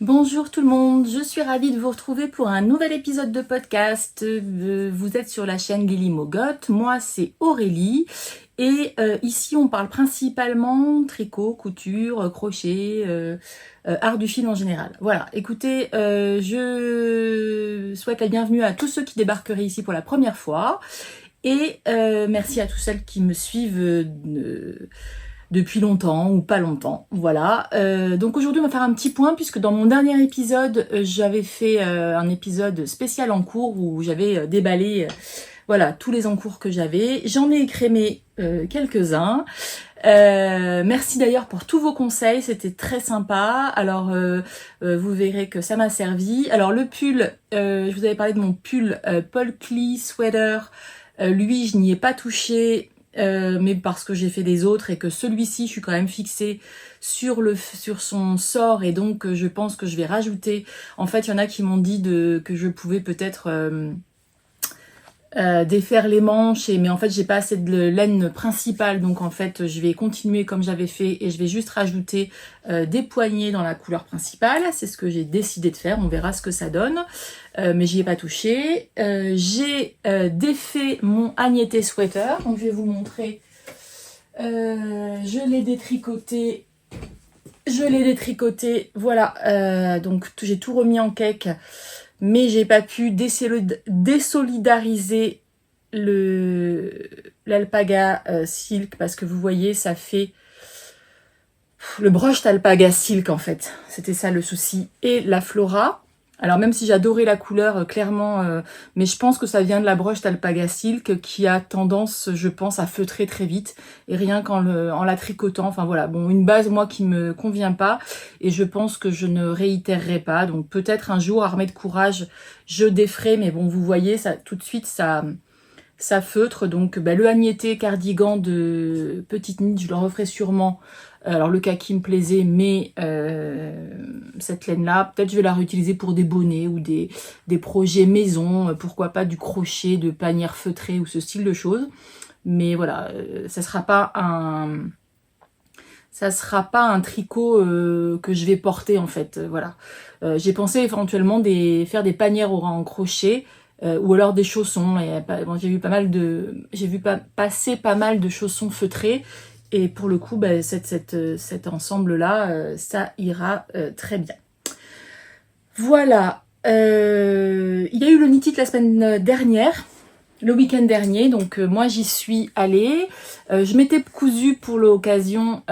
Bonjour tout le monde, je suis ravie de vous retrouver pour un nouvel épisode de podcast. Vous êtes sur la chaîne Lily Mogotte, moi c'est Aurélie et ici on parle principalement tricot, couture, crochet, art du fil en général. Voilà, écoutez, je souhaite la bienvenue à tous ceux qui débarqueraient ici pour la première fois et merci à tous celles qui me suivent depuis longtemps ou pas longtemps, voilà. Donc aujourd'hui on va faire un petit point puisque dans mon dernier épisode j'avais fait un épisode spécial en cours où j'avais déballé voilà tous les encours que j'avais. J'en ai écrémé quelques-uns. Merci d'ailleurs pour tous vos conseils, c'était très sympa. Alors vous verrez que ça m'a servi. Alors le pull, je vous avais parlé de mon pull Paul Klee sweater. Lui je n'y ai pas touché. Mais parce que j'ai fait des autres et que celui-ci je suis quand même fixée sur son sort et donc je pense que je vais rajouter. En fait il y en a qui m'ont dit que je pouvais peut-être défaire les manches mais en fait j'ai pas assez de laine principale, donc en fait je vais continuer comme j'avais fait et je vais juste rajouter des poignets dans la couleur principale. C'est ce que j'ai décidé de faire, on verra ce que ça donne. Mais j'y ai pas touché. J'ai défait mon Agnethe sweater, donc je vais vous montrer. Je l'ai détricoté. Voilà. Donc j'ai tout remis en cake, mais j'ai pas pu désolidariser l'alpaga silk parce que vous voyez ça fait le brushed alpaga silk en fait. C'était ça le souci. Et la flora. Alors même si j'adorais la couleur, clairement, mais je pense que ça vient de la brushed alpaga silk qui a tendance, je pense, à feutrer très vite. Et rien qu'en la tricotant, enfin voilà, bon, une base, moi, qui me convient pas. Et je pense que je ne réitérerai pas. Donc peut-être un jour, armée de courage, je déferai. Mais bon, vous voyez, ça tout de suite, ça feutre. Donc le Agnethe cardigan de Petite Nid, je le referai sûrement. Alors le kaki me plaisait, mais cette laine-là, peut-être je vais la réutiliser pour des bonnets ou des projets maison, pourquoi pas du crochet, de panière feutrée ou ce style de choses. Mais voilà, ça sera pas un tricot que je vais porter en fait. Voilà, j'ai pensé éventuellement faire des panières en crochet. Ou alors des chaussons. Bon, j'ai vu passer pas mal de chaussons feutrés. Et pour le coup, cet ensemble-là, ça ira très bien. Voilà. Il y a eu le Knit It la semaine dernière, le week-end dernier. Donc moi, j'y suis allée. Je m'étais cousue pour l'occasion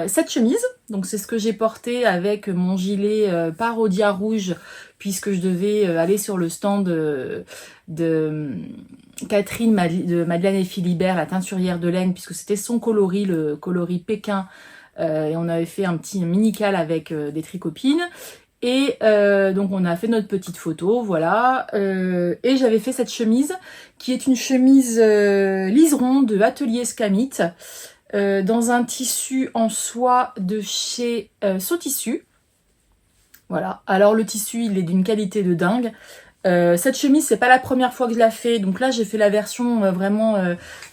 cette chemise. Donc c'est ce que j'ai porté avec mon gilet Parodia rouge, puisque je devais aller sur le stand de Catherine de Madeleine et Philibert, la teinturière de laine, puisque c'était son coloris, le coloris Pékin, et on avait fait un petit mini-cal avec des tricopines. Et donc on a fait notre petite photo, voilà. Et j'avais fait cette chemise, qui est une chemise liseron de Atelier Scamit, dans un tissu en soie de chez Sautissu. Voilà, alors le tissu il est d'une qualité de dingue. Cette chemise c'est pas la première fois que je la fais, donc là j'ai fait la version vraiment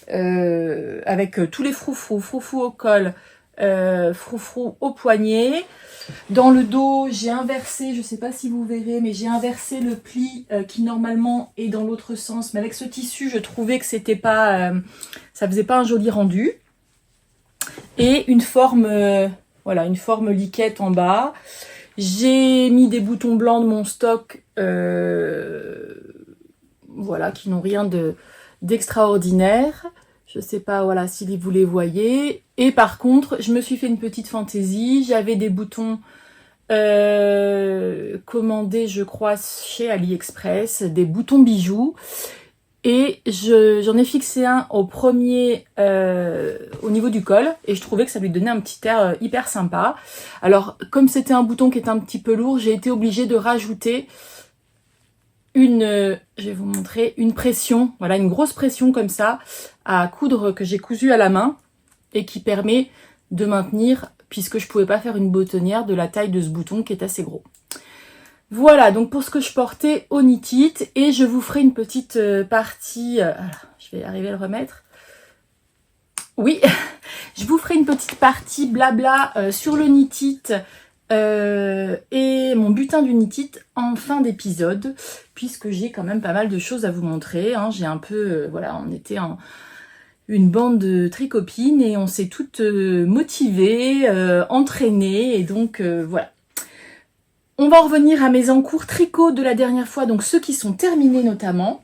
avec tous les froufrous au col, froufrou au poignet. Dans le dos j'ai inversé, je sais pas si vous verrez, mais j'ai inversé le pli qui normalement est dans l'autre sens, mais avec ce tissu je trouvais que c'était pas, ça faisait pas un joli rendu. Et une forme, voilà, une forme liquette en bas. J'ai mis des boutons blancs de mon stock, voilà, qui n'ont rien d'extraordinaire. Je sais pas, voilà, si vous les voyez. Et par contre, je me suis fait une petite fantaisie. J'avais des boutons commandés, je crois, chez AliExpress, des boutons bijoux. Et j'en ai fixé un au premier, au niveau du col, et je trouvais que ça lui donnait un petit air hyper sympa. Alors, comme c'était un bouton qui est un petit peu lourd, j'ai été obligée de rajouter je vais vous montrer, une pression, voilà, une grosse pression comme ça, à coudre, que j'ai cousu à la main, et qui permet de maintenir, puisque je pouvais pas faire une boutonnière de la taille de ce bouton qui est assez gros. Voilà, donc pour ce que je portais au Knit It, et je vous ferai une petite partie, je vais arriver à le remettre, oui, je vous ferai une petite partie blabla sur le Knit It et mon butin d'unitite en fin d'épisode, puisque j'ai quand même pas mal de choses à vous montrer. Hein. J'ai un peu, voilà, on était en une bande de tricopines et on s'est toutes motivées, entraînées, et donc voilà. On va revenir à mes encours tricot de la dernière fois, donc ceux qui sont terminés notamment.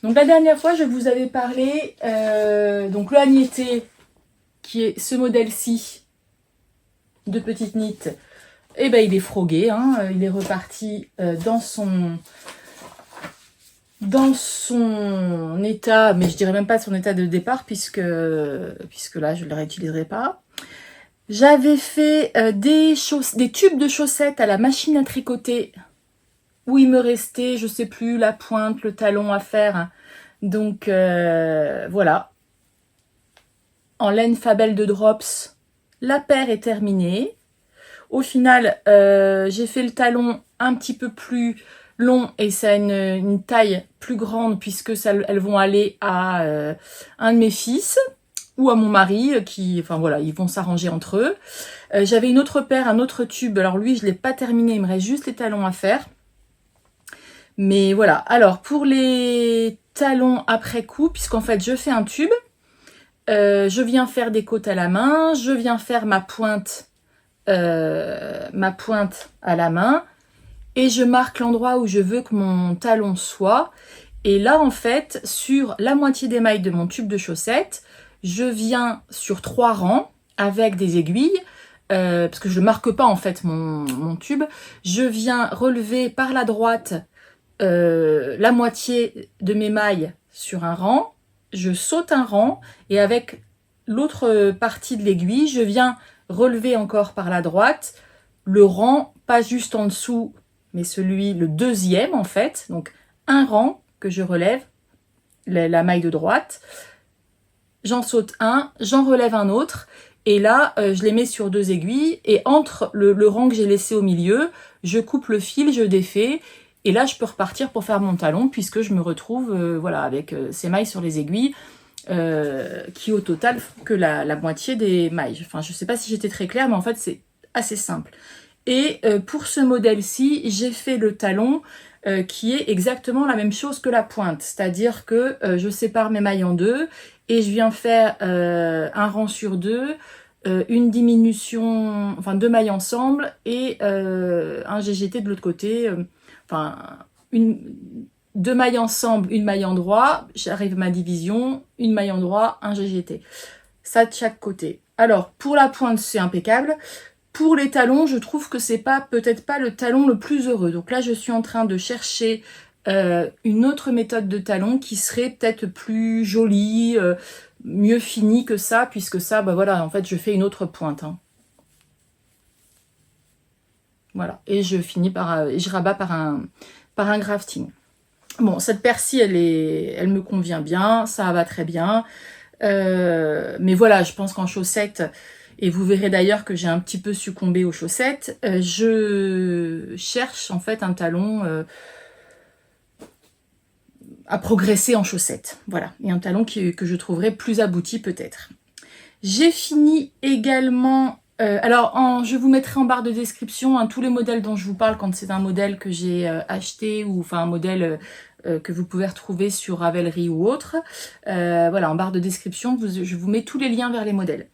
Donc la dernière fois, je vous avais parlé, donc le Agnetté, qui est ce modèle-ci, de petite knit, et ben il est frogué, hein, il est reparti dans son état, mais je dirais même pas son état de départ, puisque là je ne le réutiliserai pas. J'avais fait des tubes de chaussettes à la machine à tricoter, où il me restait, je sais plus, la pointe, le talon à faire. Donc voilà, en laine Fabel de Drops, la paire est terminée. Au final, j'ai fait le talon un petit peu plus long et ça a une taille plus grande, puisque elles vont aller à un de mes fils ou à mon mari, enfin voilà, ils vont s'arranger entre eux. J'avais une autre paire, un autre tube, alors lui je ne l'ai pas terminé, il me reste juste les talons à faire. Mais voilà, alors pour les talons après coup, puisqu'en fait je fais un tube, je viens faire des côtes à la main, je viens faire ma pointe à la main, et je marque l'endroit où je veux que mon talon soit. Et là en fait, sur la moitié des mailles de mon tube de chaussettes, je viens sur 3 rangs avec des aiguilles, parce que je ne marque pas en fait mon tube. Je viens relever par la droite la moitié de mes mailles sur un rang, je saute un rang, et avec l'autre partie de l'aiguille, je viens relever encore par la droite le rang, pas juste en dessous, mais le deuxième en fait. Donc un rang que je relève, la maille de droite, j'en saute un, j'en relève un autre, et là je les mets sur 2 aiguilles, et entre le rang que j'ai laissé au milieu, je coupe le fil, je défais, et là je peux repartir pour faire mon talon, puisque je me retrouve voilà, avec ces mailles sur les aiguilles, qui au total font que la moitié des mailles. Enfin, je sais pas si j'étais très claire, mais en fait c'est assez simple. Et pour ce modèle-ci, j'ai fait le talon qui est exactement la même chose que la pointe, c'est-à-dire que je sépare mes mailles en deux, et je viens faire un rang sur 2, une diminution, enfin 2 mailles ensemble, et un GGT de l'autre côté, enfin 2 mailles ensemble, une maille endroit, j'arrive à ma division, une maille endroit, un GGT. Ça de chaque côté. Alors pour la pointe c'est impeccable. Pour les talons, je trouve que c'est peut-être pas le talon le plus heureux. Donc là je suis en train de chercher une autre méthode de talon qui serait peut-être plus jolie, mieux finie que ça, puisque ça, bah voilà, en fait je fais une autre pointe. Hein. Voilà, et je finis je rabats par un grafting. Bon, cette paire-ci, elle me convient bien, ça va très bien. Mais voilà, je pense qu'en chaussettes, et vous verrez d'ailleurs que j'ai un petit peu succombé aux chaussettes, je cherche en fait un talon à progresser en chaussettes. Voilà, et un talon que je trouverai plus abouti peut-être. J'ai fini également... alors, je vous mettrai en barre de description tous les modèles dont je vous parle quand c'est un modèle que j'ai acheté, ou enfin un modèle que vous pouvez retrouver sur Ravelry ou autre. Voilà, en barre de description, je vous mets tous les liens vers les modèles.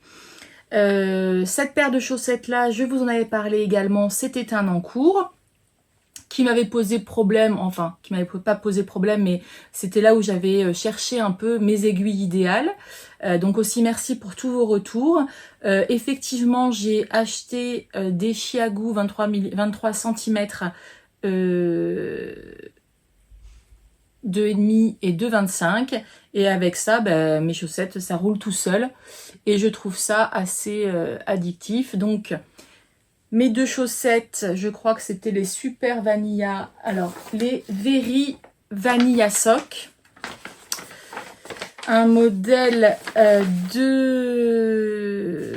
Cette paire de chaussettes là, je vous en avais parlé également, c'était un encours qui m'avait posé problème, enfin qui m'avait pas posé problème, mais c'était là où j'avais cherché un peu mes aiguilles idéales. Donc aussi merci pour tous vos retours. Effectivement j'ai acheté des Chiagu 23 cm 2,5 et 2,25, et avec ça mes chaussettes ça roule tout seul, et je trouve ça assez addictif. Donc mes 2 chaussettes, je crois que c'était les Super Vanilla, alors les Very Vanilla Sock, un modèle de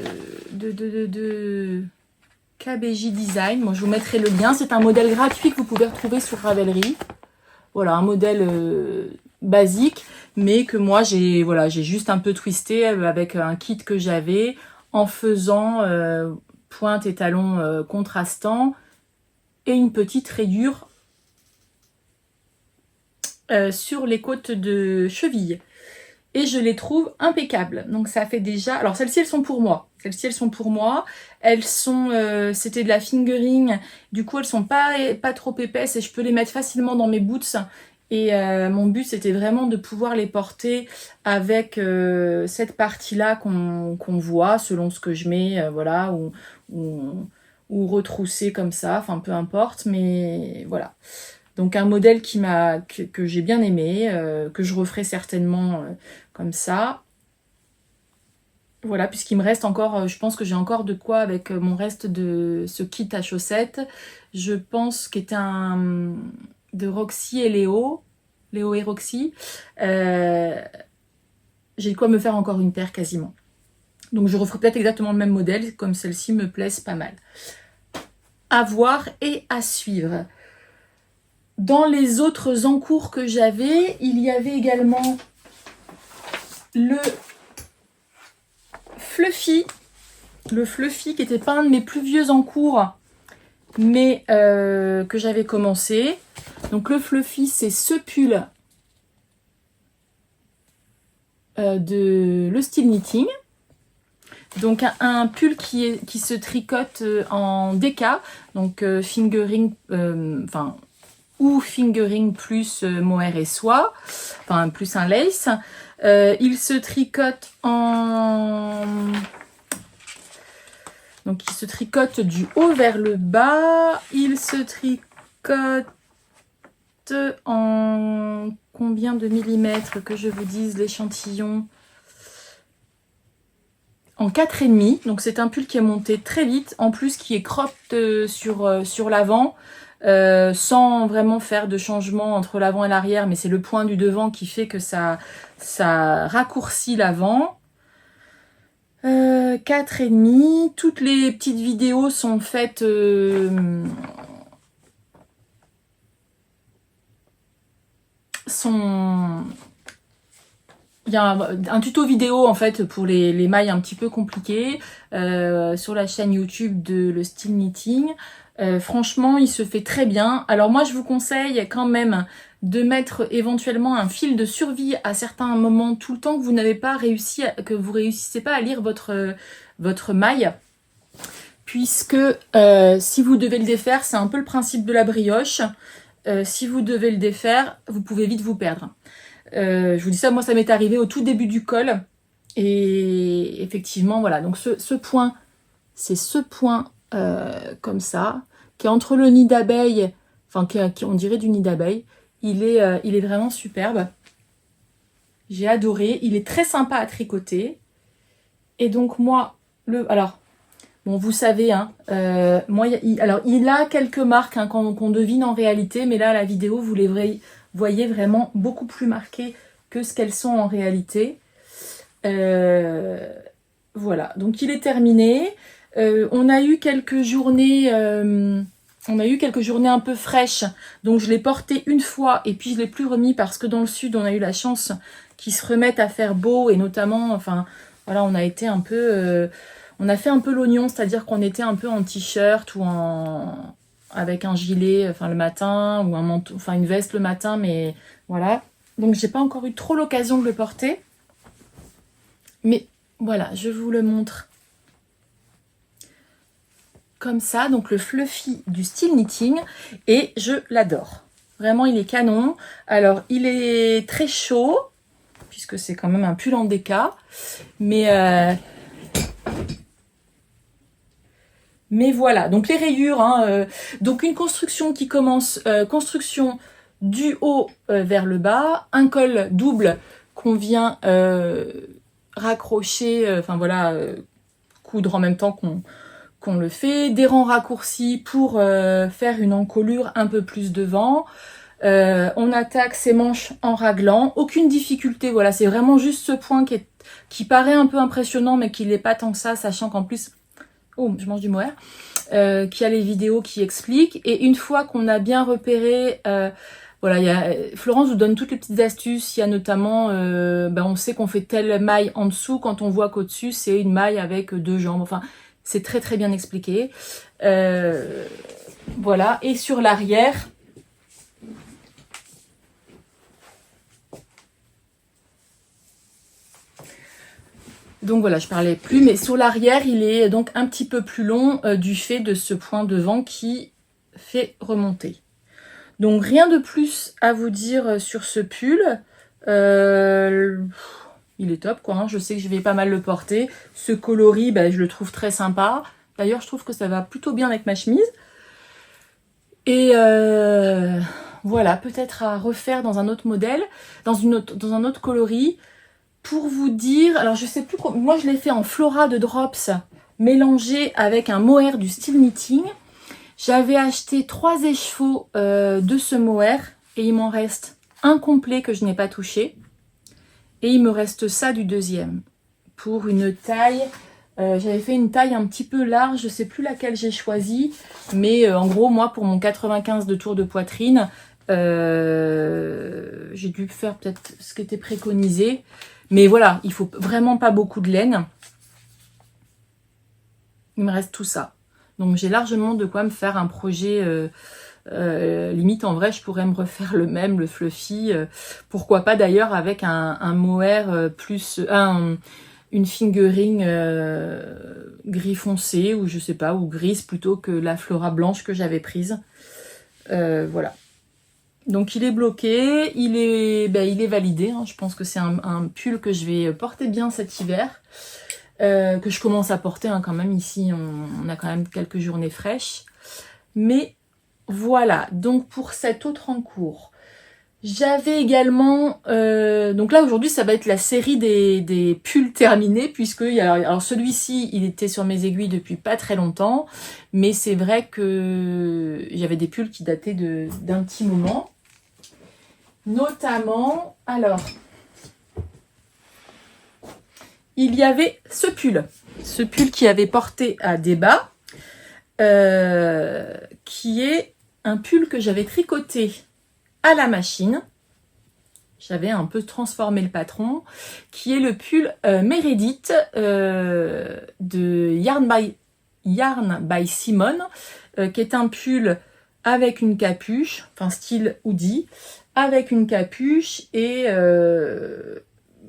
KBJ Design. Moi je vous mettrai le lien, c'est un modèle gratuit que vous pouvez retrouver sur Ravelry. Voilà, un modèle basique, mais que moi j'ai juste un peu twisté avec un kit que j'avais, en faisant pointe et talons contrastants et une petite rayure sur les côtes de cheville. Et je les trouve impeccables. Donc ça fait déjà... Alors celles-ci, elles sont pour moi. Celles-ci, elles sont pour moi. Elles sont... C'était de la fingering. Du coup, elles sont pas trop épaisses et je peux les mettre facilement dans mes boots. Et mon but, c'était vraiment de pouvoir les porter avec cette partie-là qu'on voit, selon ce que je mets, voilà, ou retroussé comme ça. Enfin, peu importe, mais voilà. Donc un modèle que j'ai bien aimé, que je referai certainement comme ça. Voilà, puisqu'il me reste encore, je pense que j'ai encore de quoi avec mon reste de ce kit à chaussettes. Je pense qu'il était un de Roxy et Léo et Roxy. J'ai de quoi me faire encore une paire quasiment. Donc je referai peut-être exactement le même modèle, comme celle-ci me plaise pas mal. À voir et à suivre. Dans les autres encours que j'avais, il y avait également le Fluffy qui n'était pas un de mes plus vieux encours, mais que j'avais commencé. Donc le Fluffy, c'est ce pull de le Style Knitting. Donc un pull qui se tricote en DK, donc fingering, ou fingering plus mohair et soie, enfin plus un lace. Il se tricote donc il se tricote du haut vers le bas. Il se tricote en combien de millimètres, que je vous dise l'échantillon? En 4,5. Donc c'est un pull qui est monté très vite, en plus qui est cropped sur l'avant. Sans vraiment faire de changement entre l'avant et l'arrière, mais c'est le point du devant qui fait que ça raccourcit l'avant. 4,5. Toutes les petites vidéos sont faites il y a un tuto vidéo en fait pour les mailles un petit peu compliquées sur la chaîne YouTube de le Style Knitting. Franchement, il se fait très bien. Alors moi, je vous conseille quand même de mettre éventuellement un fil de survie à certains moments, tout le temps que vous n'avez pas réussi, que vous réussissez pas à lire votre maille. Puisque si vous devez le défaire, c'est un peu le principe de la brioche. Si vous devez le défaire, vous pouvez vite vous perdre. Je vous dis ça, moi ça m'est arrivé au tout début du col. Et effectivement, voilà. Donc ce point, c'est ce point comme ça, qui est entre le nid d'abeille, enfin qui on dirait du nid d'abeille. Il est vraiment superbe. J'ai adoré. Il est très sympa à tricoter. Et donc moi, alors, bon, vous savez, hein, moi, il a quelques marques hein, qu'on devine en réalité, mais là, à la vidéo, vous les voyez vraiment beaucoup plus marquées que ce qu'elles sont en réalité. Voilà, donc il est terminé. On a eu quelques journées un peu fraîches, donc je l'ai porté une fois et puis je l'ai plus remis parce que dans le sud on a eu la chance qu'ils se remettent à faire beau et notamment, enfin voilà, on a été un peu, on a fait un peu l'oignon, c'est-à-dire qu'on était un peu en t-shirt ou avec un gilet, enfin le matin ou un manteau, enfin une veste le matin, mais voilà. Donc j'ai pas encore eu trop l'occasion de le porter, mais voilà, je vous le montre. Comme ça, donc le Fluffy du Style Knitting, et je l'adore. Vraiment, il est canon. Alors, il est très chaud, puisque c'est quand même un pull en DK, mais voilà, donc les rayures, hein, donc une construction qui commence, construction du haut vers le bas, un col double qu'on vient raccrocher, enfin voilà, coudre en même temps qu'on le fait, des rangs raccourcis pour faire une encolure un peu plus devant. On attaque ses manches en raglant, aucune difficulté, voilà, c'est vraiment juste ce point qui paraît un peu impressionnant mais qui n'est pas tant que ça, sachant qu'en plus, oh je mange du mohair, qui a les vidéos qui expliquent, et une fois qu'on a bien repéré, voilà, Florence vous donne toutes les petites astuces, il y a notamment, on sait qu'on fait telle maille en dessous quand on voit qu'au-dessus c'est une maille avec deux jambes, enfin C'est très très bien expliqué. Voilà, et sur l'arrière, donc voilà, je parlais plus, mais sur l'arrière, il est donc un petit peu plus long du fait de ce point devant qui fait remonter. Donc rien de plus à vous dire sur ce pull. Il est top quoi, hein. Je sais que je vais pas mal le porter. Ce coloris, bah, je le trouve très sympa. D'ailleurs, je trouve que ça va plutôt bien avec ma chemise. Et voilà, peut-être à refaire dans un autre modèle, dans un autre coloris. Pour vous dire, alors je sais plus, moi je l'ai fait en Flora de Drops, mélangé avec un mohair du style knitting. J'avais acheté 3 écheveaux de ce mohair et il m'en reste un complet que je n'ai pas touché. Et il me reste ça du deuxième. Pour une taille, j'avais fait une taille un petit peu large, je ne sais plus laquelle j'ai choisi. Mais en gros, moi, pour mon 95 de tour de poitrine, j'ai dû faire peut-être ce qui était préconisé. Mais voilà, il faut vraiment pas beaucoup de laine. Il me reste tout ça. Donc j'ai largement de quoi me faire un projet, limite en vrai je pourrais me refaire le même, le fluffy. Pourquoi pas d'ailleurs avec un mohair plus une fingering gris foncé ou je sais pas, ou grise plutôt que la Flora blanche que j'avais prise. Voilà. Donc il est bloqué, il est validé, hein. Je pense que c'est un pull que je vais porter bien cet hiver, que je commence à porter hein, quand même ici, on a quand même quelques journées fraîches. Mais voilà, donc pour cet autre en cours, j'avais également, donc là aujourd'hui ça va être la série des pulls terminés, puisque alors celui-ci il était sur mes aiguilles depuis pas très longtemps, mais c'est vrai que j'avais des pulls qui dataient d'un petit moment. Notamment, alors, il y avait ce pull qui avait porté à débat, qui est un pull que j'avais tricoté à la machine. J'avais un peu transformé le patron, qui est le pull Meredith de Yarn by Simone, qui est un pull avec une capuche, enfin style hoodie, avec une capuche et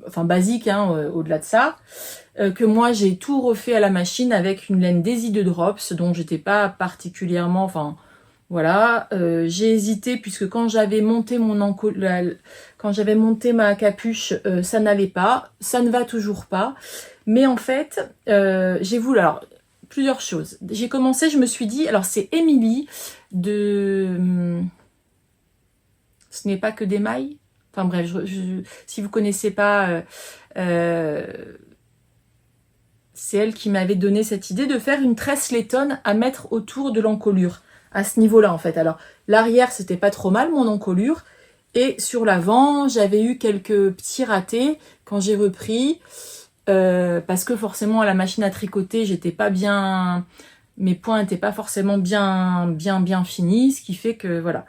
enfin basique hein, au-delà de ça, que moi j'ai tout refait à la machine avec une laine Daisy de Drops dont j'étais pas particulièrement, enfin voilà, j'ai hésité puisque quand j'avais monté quand j'avais monté ma capuche, ça n'allait pas, ça ne va toujours pas, mais en fait j'ai voulu alors plusieurs choses. J'ai commencé, je me suis dit, alors c'est Émilie de Ce n'est pas que des mailles. Enfin bref, si vous connaissez pas, c'est elle qui m'avait donné cette idée de faire une tresse laitonne à mettre autour de l'encolure. À ce niveau-là en fait. Alors l'arrière c'était pas trop mal mon encolure. Et sur l'avant j'avais eu quelques petits ratés quand j'ai repris. Parce que forcément à la machine à tricoter j'étais pas bien. Mes points n'étaient pas forcément bien finis. Ce qui fait que voilà.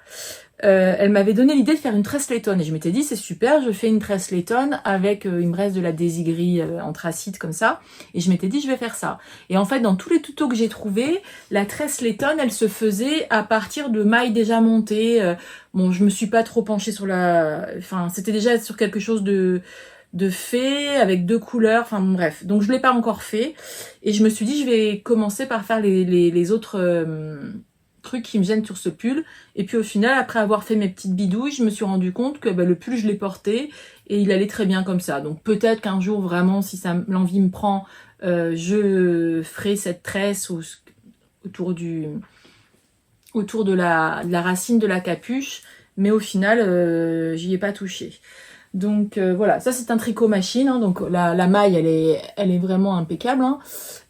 Elle m'avait donné l'idée de faire une tresse laitonne et je m'étais dit c'est super, je fais une tresse laitonne avec il me reste de la Daisy gris anthracite comme ça et je m'étais dit je vais faire ça. Et en fait dans tous les tutos que j'ai trouvés, la tresse laitonne elle se faisait à partir de mailles déjà montées. Bon je me suis pas trop penchée sur enfin c'était déjà sur quelque chose de fait avec 2 couleurs, enfin bref. Donc je l'ai pas encore fait et je me suis dit je vais commencer par faire les autres trucs qui me gênent sur ce pull. Et puis au final, après avoir fait mes petites bidouilles, je me suis rendu compte que le pull, je l'ai porté et il allait très bien comme ça. Donc peut-être qu'un jour, vraiment, si l'envie me prend, je ferai cette tresse autour de la racine de la capuche. Mais au final, j'y ai pas touché. Donc voilà, ça c'est un tricot machine. Hein, donc la maille, elle est vraiment impeccable. Hein.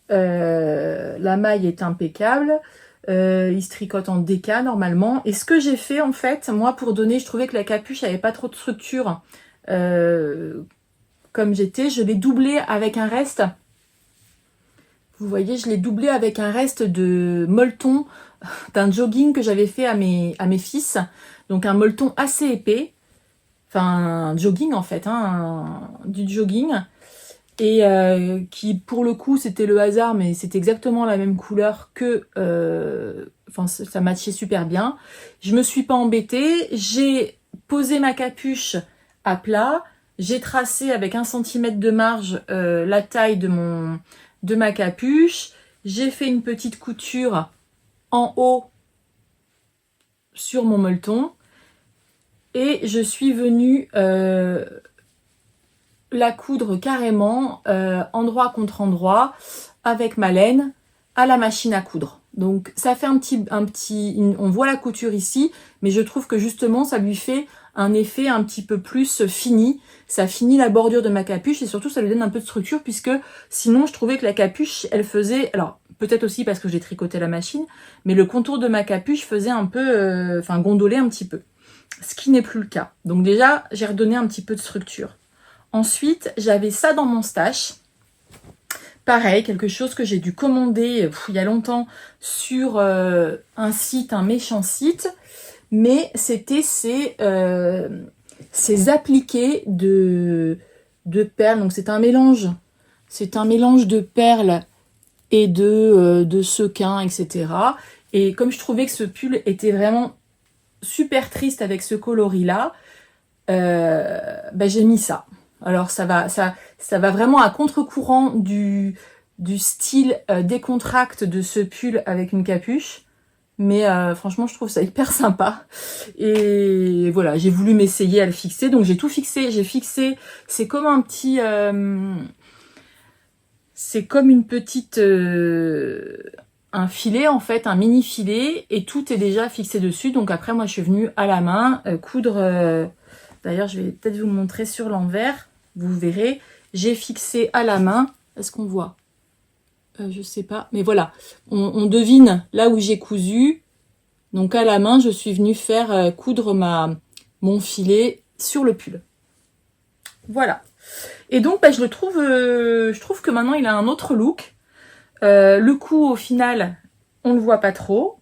La maille est impeccable. Il se tricote en DK normalement. Et ce que j'ai fait en fait, moi pour donner, je trouvais que la capuche avait pas trop de structure comme j'étais, je l'ai doublé avec un reste. Vous voyez, je l'ai doublé avec un reste de molleton d'un jogging que j'avais fait à mes fils. Donc un molleton assez épais. Enfin, un jogging en fait, hein, du jogging. et qui pour le coup c'était le hasard, mais c'était exactement la même couleur que... Enfin, ça matchait super bien. Je me suis pas embêtée, j'ai posé ma capuche à plat, j'ai tracé avec 1 cm de marge la taille de ma capuche, j'ai fait une petite couture en haut sur mon molleton, et je suis venue la coudre carrément endroit contre endroit avec ma laine à la machine à coudre. Donc ça fait on voit la couture ici, mais je trouve que justement ça lui fait un effet un petit peu plus fini. Ça finit la bordure de ma capuche et surtout ça lui donne un peu de structure, puisque sinon je trouvais que la capuche elle faisait, alors peut-être aussi parce que j'ai tricoté la machine, mais le contour de ma capuche faisait un peu, enfin gondolait un petit peu. Ce qui n'est plus le cas. Donc déjà j'ai redonné un petit peu de structure. Ensuite, j'avais ça dans mon stash. Pareil, quelque chose que j'ai dû commander il y a longtemps sur un site, un méchant site. Mais c'était ces appliqués de perles. Donc c'est un mélange. C'est un mélange de perles et de sequins, etc. Et comme je trouvais que ce pull était vraiment super triste avec ce coloris-là, j'ai mis ça. Alors ça va vraiment à contre-courant du style décontracte de ce pull avec une capuche. Mais franchement, je trouve ça hyper sympa. Et voilà, j'ai voulu m'essayer à le fixer. Donc j'ai tout fixé. J'ai fixé, c'est comme un petit... c'est comme une petite... un filet en fait, un mini filet. Et tout est déjà fixé dessus. Donc après, moi, je suis venue à la main coudre... D'ailleurs, je vais peut-être vous le montrer sur l'envers. Vous verrez, j'ai fixé à la main. Est-ce qu'on voit? Je sais pas. Mais voilà, on devine là où j'ai cousu. Donc à la main, je suis venue faire coudre mon filet sur le pull. Voilà. Et donc, je trouve que maintenant, il a un autre look. Le cou, au final, on le voit pas trop.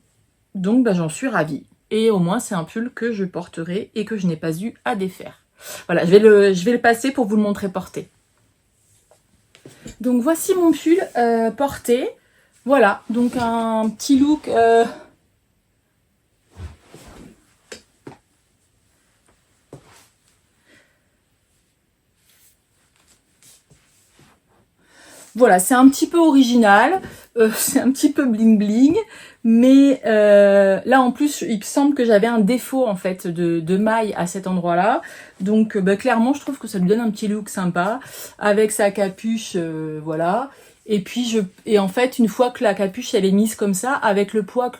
Donc, j'en suis ravie. Et au moins, c'est un pull que je porterai et que je n'ai pas eu à défaire. Voilà, je vais le passer pour vous le montrer porté. Donc, voici mon pull porté. Voilà, donc un petit look... Voilà, c'est un petit peu original, c'est un petit peu bling bling, mais là en plus il me semble que j'avais un défaut en fait de maille à cet endroit-là, donc clairement je trouve que ça lui donne un petit look sympa avec sa capuche, voilà. Et puis en fait une fois que la capuche elle est mise comme ça, avec le poids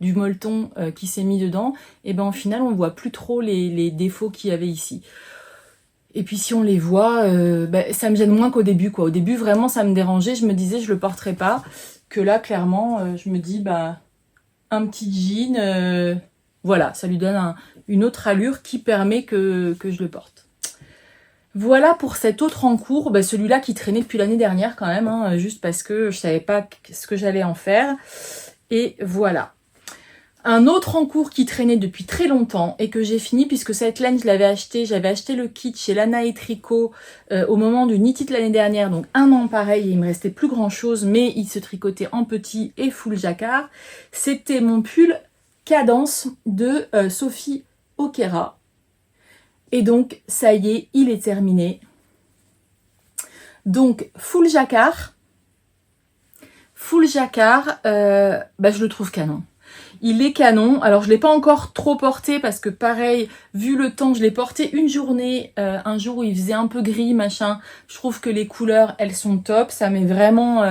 du molleton qui s'est mis dedans, et ben au final on voit plus trop les défauts qu'il y avait ici. Et puis si on les voit, ça me gêne moins qu'au début, quoi. Au début, vraiment, ça me dérangeait. Je me disais, je le porterai pas. Que là, clairement, je me dis, un petit jean, voilà, ça lui donne une autre allure qui permet que je le porte. Voilà pour cet autre en cours, celui-là qui traînait depuis l'année dernière quand même, hein, juste parce que je savais pas ce que j'allais en faire. Et voilà. Un autre en cours qui traînait depuis très longtemps et que j'ai fini, puisque cette laine, j'avais acheté le kit chez Lana et Tricot au moment du Knit It l'année dernière, donc 1 an pareil, et il me restait plus grand chose, mais il se tricotait en petit et full jacquard. C'était mon pull Cadence de Sophie Okera. Et donc, ça y est, il est terminé. Donc, full jacquard. Full jacquard, je le trouve canon. Il est canon. Alors, je ne l'ai pas encore trop porté parce que pareil, vu le temps, je l'ai porté une journée, un jour où il faisait un peu gris, machin. Je trouve que les couleurs, elles sont top. Ça met vraiment...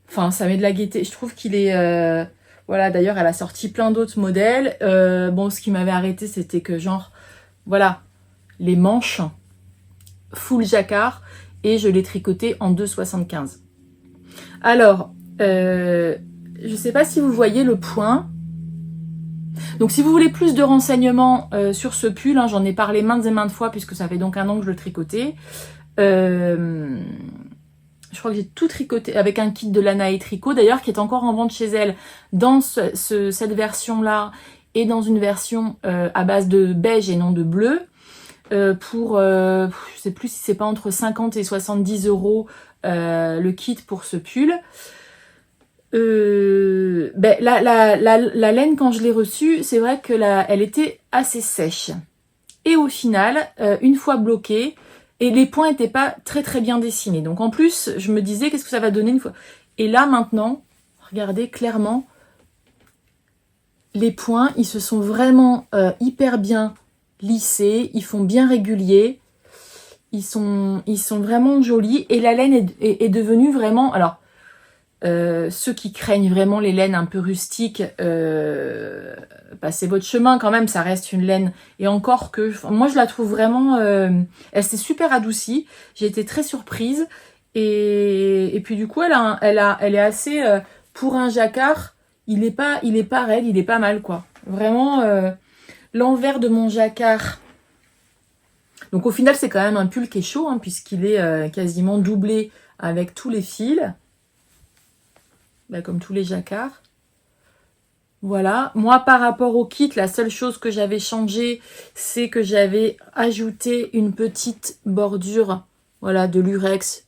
ça met de la gaieté. Je trouve qu'il est... voilà, d'ailleurs, elle a sorti plein d'autres modèles. Ce qui m'avait arrêté, c'était que genre... Voilà, les manches full jacquard. Et je l'ai tricoté en 2,75. Alors, je sais pas si vous voyez le point... Donc si vous voulez plus de renseignements sur ce pull, j'en ai parlé maintes et maintes fois puisque ça fait donc 1 an que je le tricotais. Je crois que j'ai tout tricoté avec un kit de Lana et Tricot d'ailleurs qui est encore en vente chez elle dans cette version-là et dans une version à base de beige et non de bleu. pour, je sais plus si c'est pas entre 50 et 70 euros le kit pour ce pull. Ben, la laine, quand je l'ai reçue, c'est vrai que elle était assez sèche. Et au final, une fois bloquée, et les points n'étaient pas très très bien dessinés. Donc en plus, je me disais, qu'est-ce que ça va donner une fois? Et là maintenant, regardez clairement, les points, ils se sont vraiment hyper bien lissés, ils font bien régulier, ils sont vraiment jolis. Et la laine est devenue vraiment... Alors, ceux qui craignent vraiment les laines un peu rustiques, passez votre chemin quand même, ça reste une laine. Et encore que, moi je la trouve vraiment, elle s'est super adoucie. J'ai été très surprise. Et puis du coup, elle est assez, pour un jacquard, il est pas raide, il est pas mal quoi. Vraiment, l'envers de mon jacquard. Donc au final, c'est quand même un pull qui est chaud, hein, puisqu'il est quasiment doublé avec tous les fils. Comme tous les jacquards. Voilà. Moi, par rapport au kit, la seule chose que j'avais changé, c'est que j'avais ajouté une petite bordure, voilà, de lurex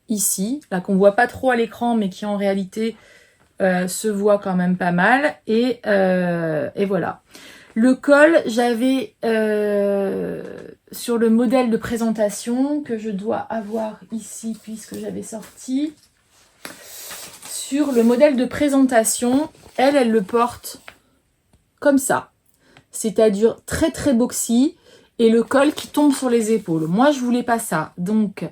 ici, là qu'on voit pas trop à l'écran, mais qui en réalité se voit quand même pas mal. Et voilà. Le col, j'avais sur le modèle de présentation que je dois avoir ici, puisque j'avais sorti. Sur le modèle de présentation, elle le porte comme ça. C'est-à-dire très très boxy et le col qui tombe sur les épaules. Moi, je voulais pas ça. Donc,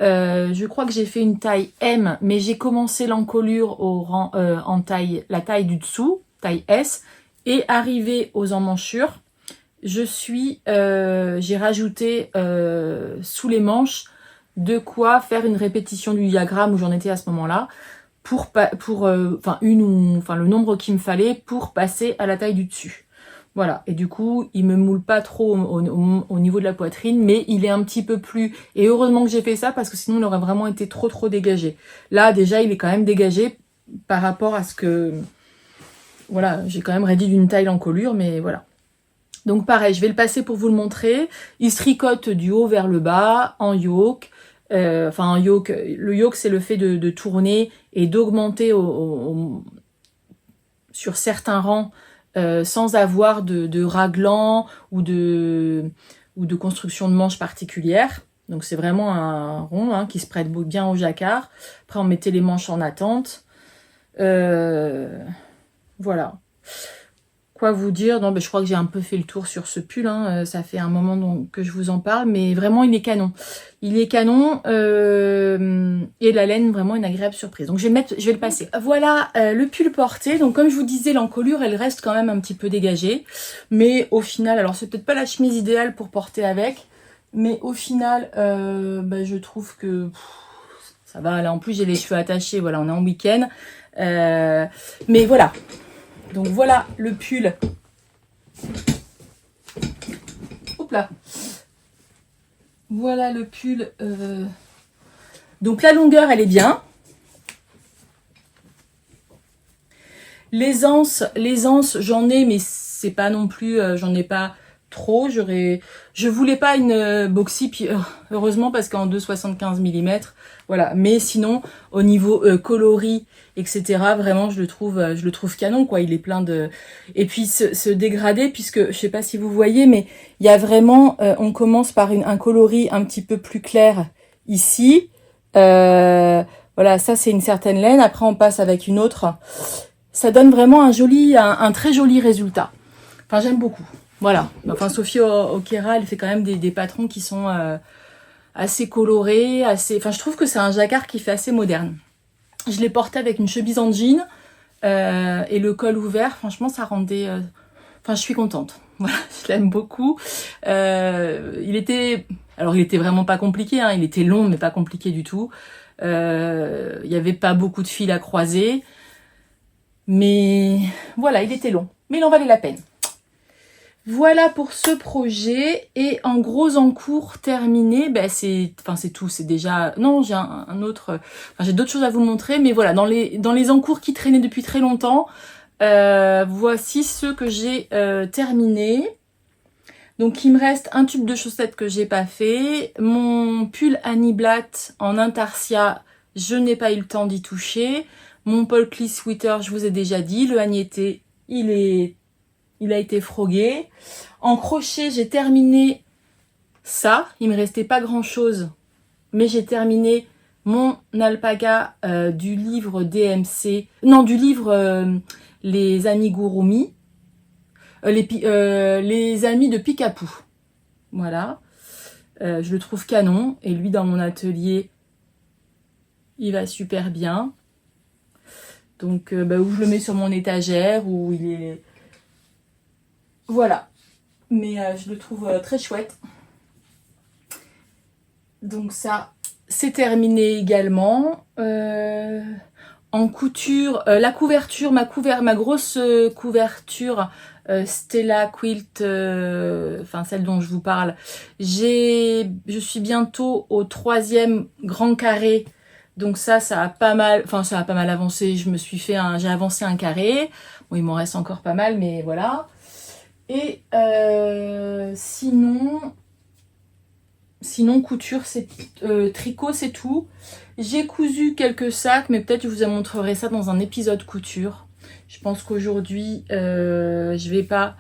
je crois que j'ai fait une taille M, mais j'ai commencé l'encolure en taille, la taille du dessous, taille S, et arrivé aux emmanchures, j'ai rajouté sous les manches de quoi faire une répétition du diagramme où j'en étais à ce moment-là. Le nombre qu'il me fallait pour passer à la taille du dessus. Voilà, et du coup, il me moule pas trop au niveau de la poitrine, mais il est un petit peu plus... Et heureusement que j'ai fait ça, parce que sinon, il aurait vraiment été trop dégagé. Là, déjà, il est quand même dégagé par rapport à ce que... Voilà, j'ai quand même réduit d'une taille l'encolure, mais voilà. Donc pareil, je vais le passer pour vous le montrer. Il se tricote du haut vers le bas, en yoke. En yoke, le yoke c'est le fait de tourner et d'augmenter sur certains rangs sans avoir de raglan ou de construction de manches particulière. Donc c'est vraiment un rond hein, qui se prête bien au jacquard. Après on mettait les manches en attente. Voilà. Quoi vous dire? Non, je crois que j'ai un peu fait le tour sur ce pull. Hein. Ça fait un moment que je vous en parle, mais vraiment il est canon. Il est canon et la laine vraiment une agréable surprise. Donc je vais le passer. Voilà le pull porté. Donc comme je vous disais, l'encolure elle reste quand même un petit peu dégagée, mais au final, alors c'est peut-être pas la chemise idéale pour porter avec, mais au final, je trouve que ça va. Là en plus j'ai les cheveux attachés. Voilà, on est en week-end, mais voilà. Donc voilà le pull. Hop là. Voilà le pull. Donc la longueur, elle est bien. L'aisance, j'en ai, mais c'est pas non plus, j'en ai pas trop. Je voulais pas une boxy, puis heureusement parce qu'en 2,75 mm, voilà. Mais sinon, au niveau coloris, etc., vraiment, je le trouve canon, quoi. Il est plein de... Et puis ce dégradé, puisque je sais pas si vous voyez, mais il y a vraiment, on commence par un coloris un petit peu plus clair ici. Voilà, ça c'est une certaine laine. Après, on passe avec une autre. Ça donne vraiment un très joli résultat. Enfin, j'aime beaucoup. Voilà. Enfin, Sophie Oquera, elle fait quand même des patrons qui sont assez colorés, Enfin, je trouve que c'est un jacquard qui fait assez moderne. Je l'ai porté avec une chemise en jean et le col ouvert. Franchement, ça rendait... Enfin, je suis contente. Voilà, je l'aime beaucoup. Il était vraiment pas compliqué. Hein. Il était long, mais pas compliqué du tout. Il y avait pas beaucoup de fils à croiser. Mais voilà, il était long. Mais il en valait la peine. Voilà pour ce projet. Et en gros encours terminé, c'est tout. C'est déjà... Non, j'ai un autre... Enfin, j'ai d'autres choses à vous montrer. Mais voilà, dans les encours qui traînaient depuis très longtemps, voici ceux que j'ai terminés. Donc il me reste un tube de chaussettes que j'ai pas fait. Mon pull Annie Blatt en intarsia, je n'ai pas eu le temps d'y toucher. Mon Paul Klee sweater, je vous ai déjà dit. Le Agnetté, il a été frogué. En crochet, j'ai terminé ça. Il me restait pas grand chose. Mais j'ai terminé mon alpaga du livre DMC. Non, du livre Les Amigurumi. Les amis de Pikapoo. Voilà. Je le trouve canon. Et lui, dans mon atelier, il va super bien. Donc, où je le mets sur mon étagère, où il est... Voilà. Mais je le trouve très chouette. Donc ça, c'est terminé également. En couture, la couverture, ma grosse couverture Stella Quilt, enfin celle dont je vous parle, je suis bientôt au 3e grand carré, donc ça a pas mal, avancé. J'ai avancé un carré. Bon, il m'en reste encore pas mal, mais voilà. Et sinon couture, tricot, c'est tout. J'ai cousu quelques sacs, mais peut-être je vous montrerai ça dans un épisode couture. Je pense qu'aujourd'hui, je vais pas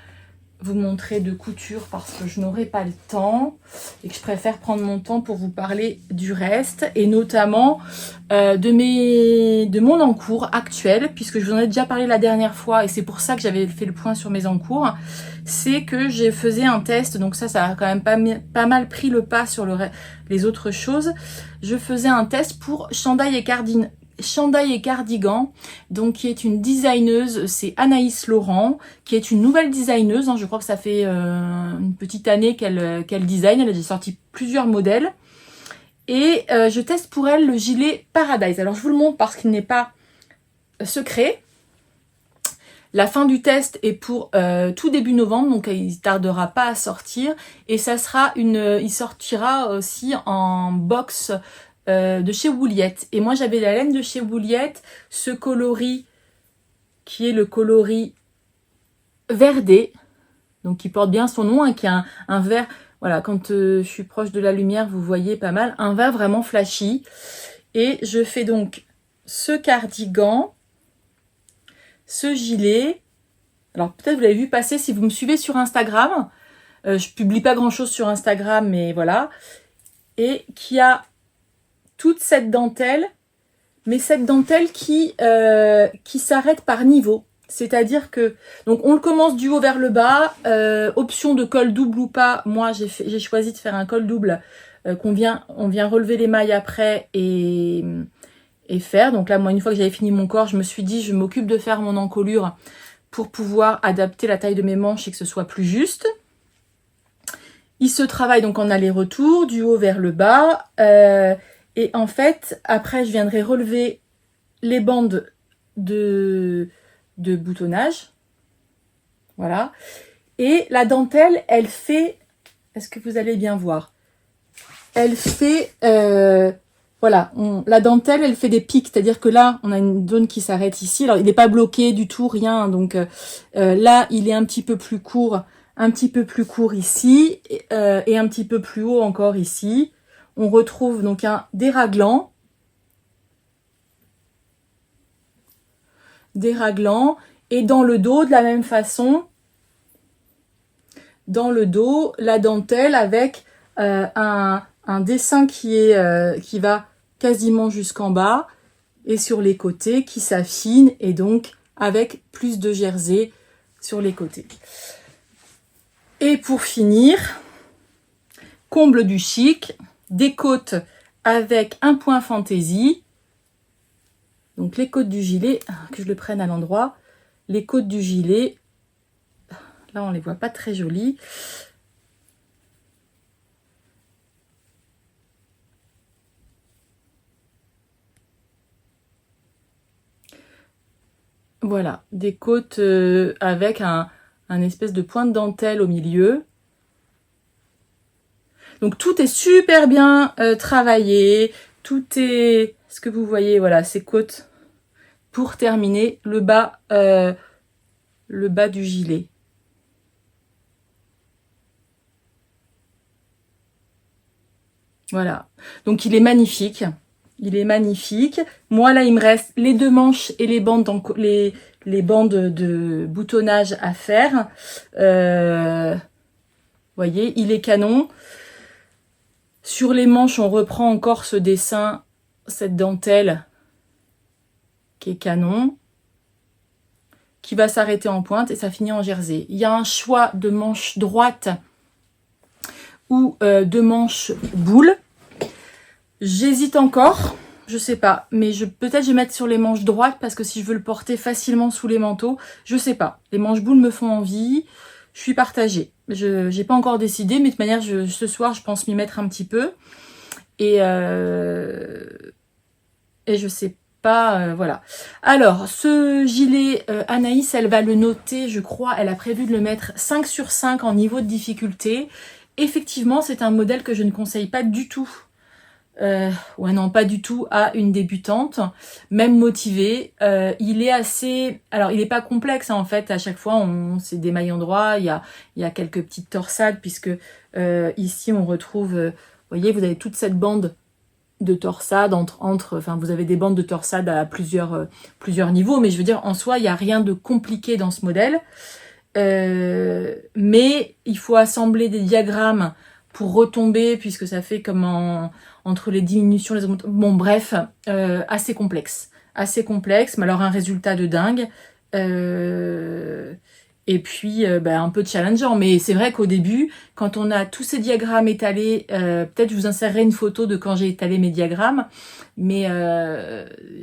vous montrer de couture parce que je n'aurai pas le temps et que je préfère prendre mon temps pour vous parler du reste et notamment de mon encours actuel, puisque je vous en ai déjà parlé la dernière fois et c'est pour ça que j'avais fait le point sur mes encours. C'est que j'ai faisais un test, donc ça a quand même pas mal pris le pas sur les autres choses. Je faisais un test pour Chandail et Cardigan, donc qui est une designeuse, c'est Anaïs Laurent, qui est une nouvelle designeuse, hein, je crois que ça fait une petite année qu'elle design, elle a déjà sorti plusieurs modèles, et je teste pour elle le gilet Paradise. Alors je vous le montre parce qu'il n'est pas secret. La fin du test est pour tout début novembre, donc il ne tardera pas à sortir, et ça sera il sortira aussi en box de chez Wouliette. Et moi j'avais la laine de chez Wouliette, ce coloris qui est le coloris verdé, donc qui porte bien son nom, hein, qui a un vert, voilà, quand je suis proche de la lumière vous voyez pas mal, un vert vraiment flashy. Et je fais donc ce cardigan, ce gilet. Alors peut-être vous l'avez vu passer si vous me suivez sur Instagram, je publie pas grand chose sur Instagram, mais voilà, et qui a toute cette dentelle, mais cette dentelle qui s'arrête par niveau. C'est-à-dire que, donc on le commence du haut vers le bas, option de col double ou pas, moi j'ai choisi de faire un col double, on vient relever les mailles après et faire. Donc là, moi, une fois que j'avais fini mon corps, je me suis dit, je m'occupe de faire mon encolure pour pouvoir adapter la taille de mes manches et que ce soit plus juste. Il se travaille donc en aller-retour, du haut vers le bas, et en fait, après, je viendrai relever les bandes de boutonnage. Voilà. Et la dentelle, elle fait... Est-ce que vous allez bien voir? Elle fait... voilà, la dentelle, elle fait des pics. C'est-à-dire que là, on a une zone qui s'arrête ici. Alors, il n'est pas bloqué du tout, rien. Donc là, il est un petit peu plus court ici. Et un petit peu plus haut encore ici. On retrouve donc des raglans. Et dans le dos, de la même façon, dans le dos, la dentelle avec un dessin qui va quasiment jusqu'en bas et sur les côtés qui s'affine et donc avec plus de jersey sur les côtés. Et pour finir, comble du chic, des côtes avec un point fantaisie. Donc les côtes du gilet, que je le prenne à l'endroit, les côtes du gilet, là on les voit pas très jolies. Voilà, des côtes avec un espèce de point de dentelle au milieu. Donc tout est super bien travaillé, tout est... Est-ce que vous voyez, voilà, ces côtes pour terminer le bas du gilet. Voilà. Donc il est magnifique. Il est magnifique. Moi là, il me reste les deux manches et les bandes, les bandes de boutonnage à faire. Vous voyez, il est canon. Sur les manches, on reprend encore ce dessin, cette dentelle qui est canon, qui va s'arrêter en pointe et ça finit en jersey. Il y a un choix de manches droite ou de manches boule. J'hésite encore, je sais pas, mais peut-être je vais mettre sur les manches droites parce que si je veux le porter facilement sous les manteaux, je sais pas. Les manches boules me font envie, je suis partagée. Je n'ai pas encore décidé, mais de toute manière, ce soir, je pense m'y mettre un petit peu. Et je sais pas, voilà. Alors, ce gilet, Anaïs, elle va le noter, je crois, elle a prévu de le mettre 5 sur 5 en niveau de difficulté. Effectivement, c'est un modèle que je ne conseille pas du tout. Ouais, non, pas du tout à une débutante, même motivée. Il est assez... Alors, il n'est pas complexe, hein, en fait. À chaque fois, c'est des maillons droits. Il y a quelques petites torsades, puisque ici, on retrouve... vous voyez, vous avez toute cette bande de torsade enfin, vous avez des bandes de torsade à plusieurs niveaux, mais je veux dire, en soi, il n'y a rien de compliqué dans ce modèle. Mais il faut assembler des diagrammes pour retomber, puisque ça fait comme entre les diminutions, les augmentations. Bon, bref, assez complexe. Assez complexe, mais alors un résultat de dingue. Et puis, un peu challengeant. Mais c'est vrai qu'au début, quand on a tous ces diagrammes étalés, peut-être je vous insérerai une photo de quand j'ai étalé mes diagrammes, mais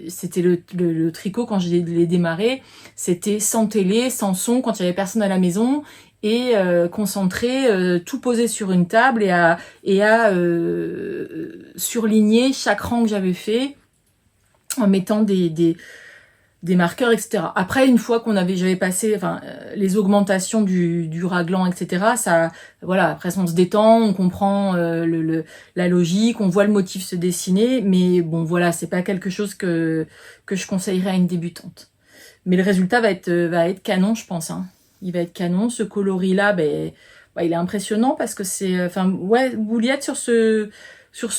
c'était le tricot, quand je l'ai démarré, c'était sans télé, sans son, quand il y avait personne à la maison, et concentré, tout posé sur une table et à surligner chaque rang que j'avais fait en mettant des marqueurs, etc. Après, une fois j'avais passé, les augmentations du raglan, etc. Ça, voilà. Après, on se détend, on comprend la logique, on voit le motif se dessiner, mais bon, voilà, c'est pas quelque chose que je conseillerais à une débutante. Mais le résultat va être canon, je pense. Hein. Il va être canon. Ce coloris-là, il est impressionnant parce que c'est, ouais, Bouliette sur ce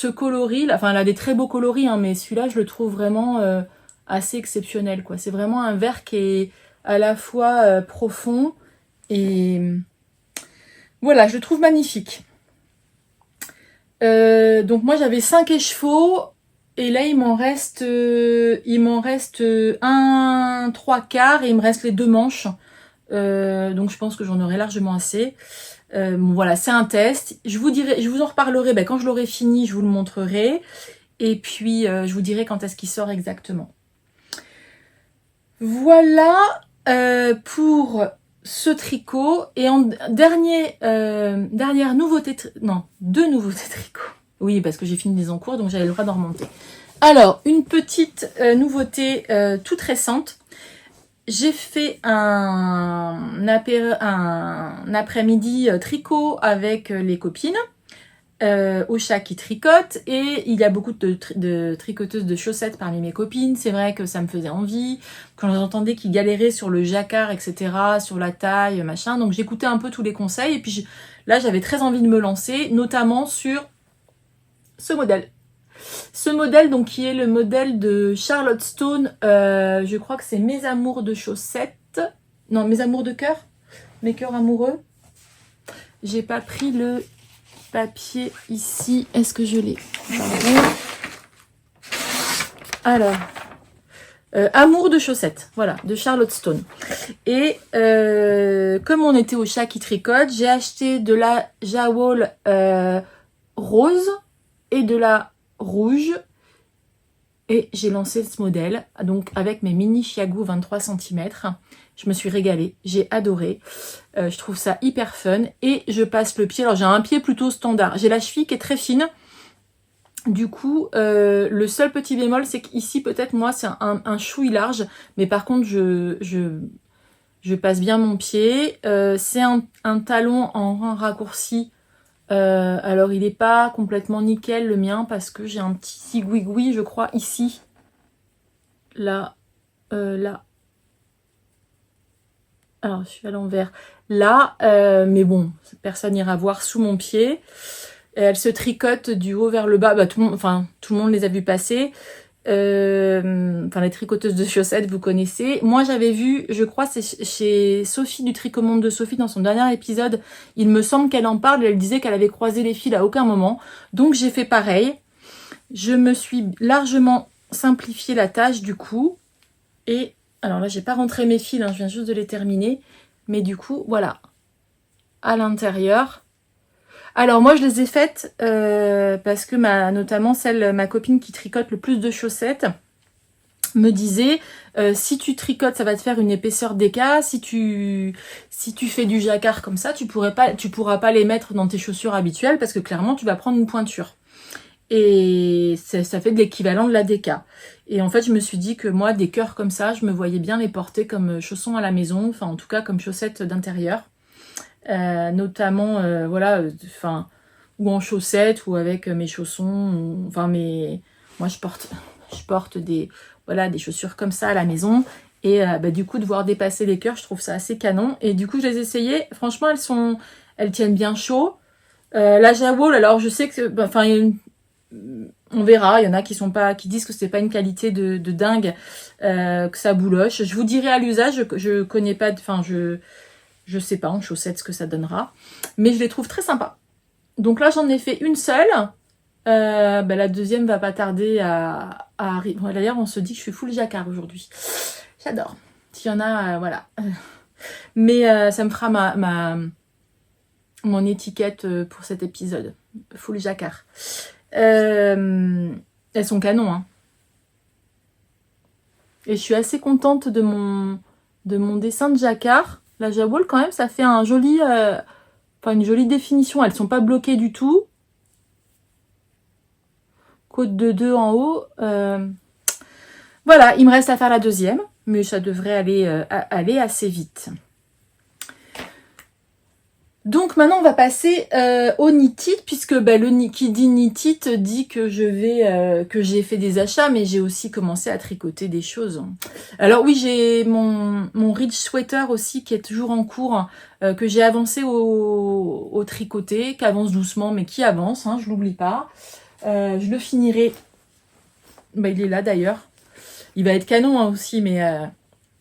coloris, enfin, elle a des très beaux coloris, hein, mais celui-là, je le trouve vraiment assez exceptionnel, quoi. C'est vraiment un vert qui est à la fois profond et voilà, je le trouve magnifique. Donc moi, j'avais 5 écheveaux. Et là, il m'en reste un 3/4 et il me reste les 2 manches. Donc je pense que j'en aurai largement assez. Bon, voilà, c'est un test. Je vous en reparlerai quand je l'aurai fini, je vous le montrerai. Et puis, je vous dirai quand est-ce qu'il sort exactement. Voilà pour ce tricot. Et en dernière nouveauté, non, 2 nouveautés tricot. Oui, parce que j'ai fini les encours, donc j'avais le droit d'en remonter. Alors, une petite nouveauté toute récente. J'ai fait un après-midi tricot avec les copines au chat qui tricote. Et il y a beaucoup de tricoteuses de chaussettes parmi mes copines. C'est vrai que ça me faisait envie. Quand j'entendais qu'ils galéraient sur le jacquard, etc., sur la taille, machin. Donc j'écoutais un peu tous les conseils. Et puis là, j'avais très envie de me lancer, notamment sur ce modèle. Ce modèle, donc, qui est le modèle de Charlotte Stone, je crois que c'est Mes amours de chaussettes. Non, Mes amours de cœur. Mes cœurs amoureux. J'ai pas pris le papier ici. Est-ce que je l'ai? Alors, Amour de chaussettes, voilà, de Charlotte Stone. Et comme on était au chat qui tricote, j'ai acheté de la Jawol rose et de la rouge. Et j'ai lancé ce modèle, donc avec mes mini Chiago 23 cm. Je me suis régalée, j'ai adoré. Je trouve ça hyper fun. Et je passe le pied, alors j'ai un pied plutôt standard. J'ai la cheville qui est très fine. Du coup, le seul petit bémol, c'est qu'ici, peut-être, moi, c'est un chouille large. Mais par contre, je passe bien mon pied. C'est un talon en raccourci. Alors il n'est pas complètement nickel le mien parce que j'ai un petit zigouigoui je crois ici, là, là, alors je suis à l'envers, là, mais bon, personne n'ira voir sous mon pied. Elle se tricote du haut vers le bas. Bah, tout le monde les a vus passer. Les tricoteuses de chaussettes, vous connaissez. Moi, j'avais vu, je crois, c'est chez Sophie du Tricot Monde de Sophie, dans son dernier épisode. Il me semble qu'elle en parle. Elle disait qu'elle avait croisé les fils à aucun moment. Donc, j'ai fait pareil. Je me suis largement simplifié la tâche, du coup. Et, alors là, j'ai pas rentré mes fils, hein, je viens juste de les terminer. Mais du coup, voilà. À l'intérieur. Alors moi je les ai faites parce que notamment ma copine qui tricote le plus de chaussettes me disait si tu tricotes ça va te faire une épaisseur d'écart, si tu fais du jacquard comme ça tu pourras pas les mettre dans tes chaussures habituelles parce que clairement tu vas prendre une pointure et ça fait de l'équivalent de la déca. Et en fait je me suis dit que moi des cœurs comme ça je me voyais bien les porter comme chaussons à la maison, enfin en tout cas comme chaussettes d'intérieur. Notamment ou en chaussettes ou avec mes chaussons moi je porte des chaussures comme ça à la maison et du coup de voir dépasser les cœurs je trouve ça assez canon et du coup je les ai essayées, franchement elles tiennent bien chaud. La Jawol, alors je sais que on verra, il y en a qui disent que c'est pas une qualité de dingue, que ça bouloche. Je vous dirai à l'usage, je connais pas, je sais pas en chaussettes ce que ça donnera. Mais je les trouve très sympas. Donc là, j'en ai fait une seule. La deuxième va pas tarder à arriver. Bon, d'ailleurs, on se dit que je suis full jacquard aujourd'hui. J'adore. S'il y en a, voilà. Mais ça me fera mon étiquette pour cet épisode. Full jacquard. Elles sont canons, hein. Et je suis assez contente de mon dessin de jacquard. La Jawol, quand même, ça fait une jolie définition. Elles sont pas bloquées du tout. Côte de 2 en haut. Voilà, il me reste à faire la deuxième. Mais ça devrait aller assez vite. Donc maintenant, on va passer au knit-it, puisque qui dit knit-it dit que j'ai fait des achats, mais j'ai aussi commencé à tricoter des choses. Alors oui, j'ai mon Ridge Sweater aussi qui est toujours en cours, que j'ai avancé au tricoté, qui avance doucement, mais qui avance, hein, je l'oublie pas. Je le finirai. Il est là d'ailleurs. Il va être canon hein, aussi, mais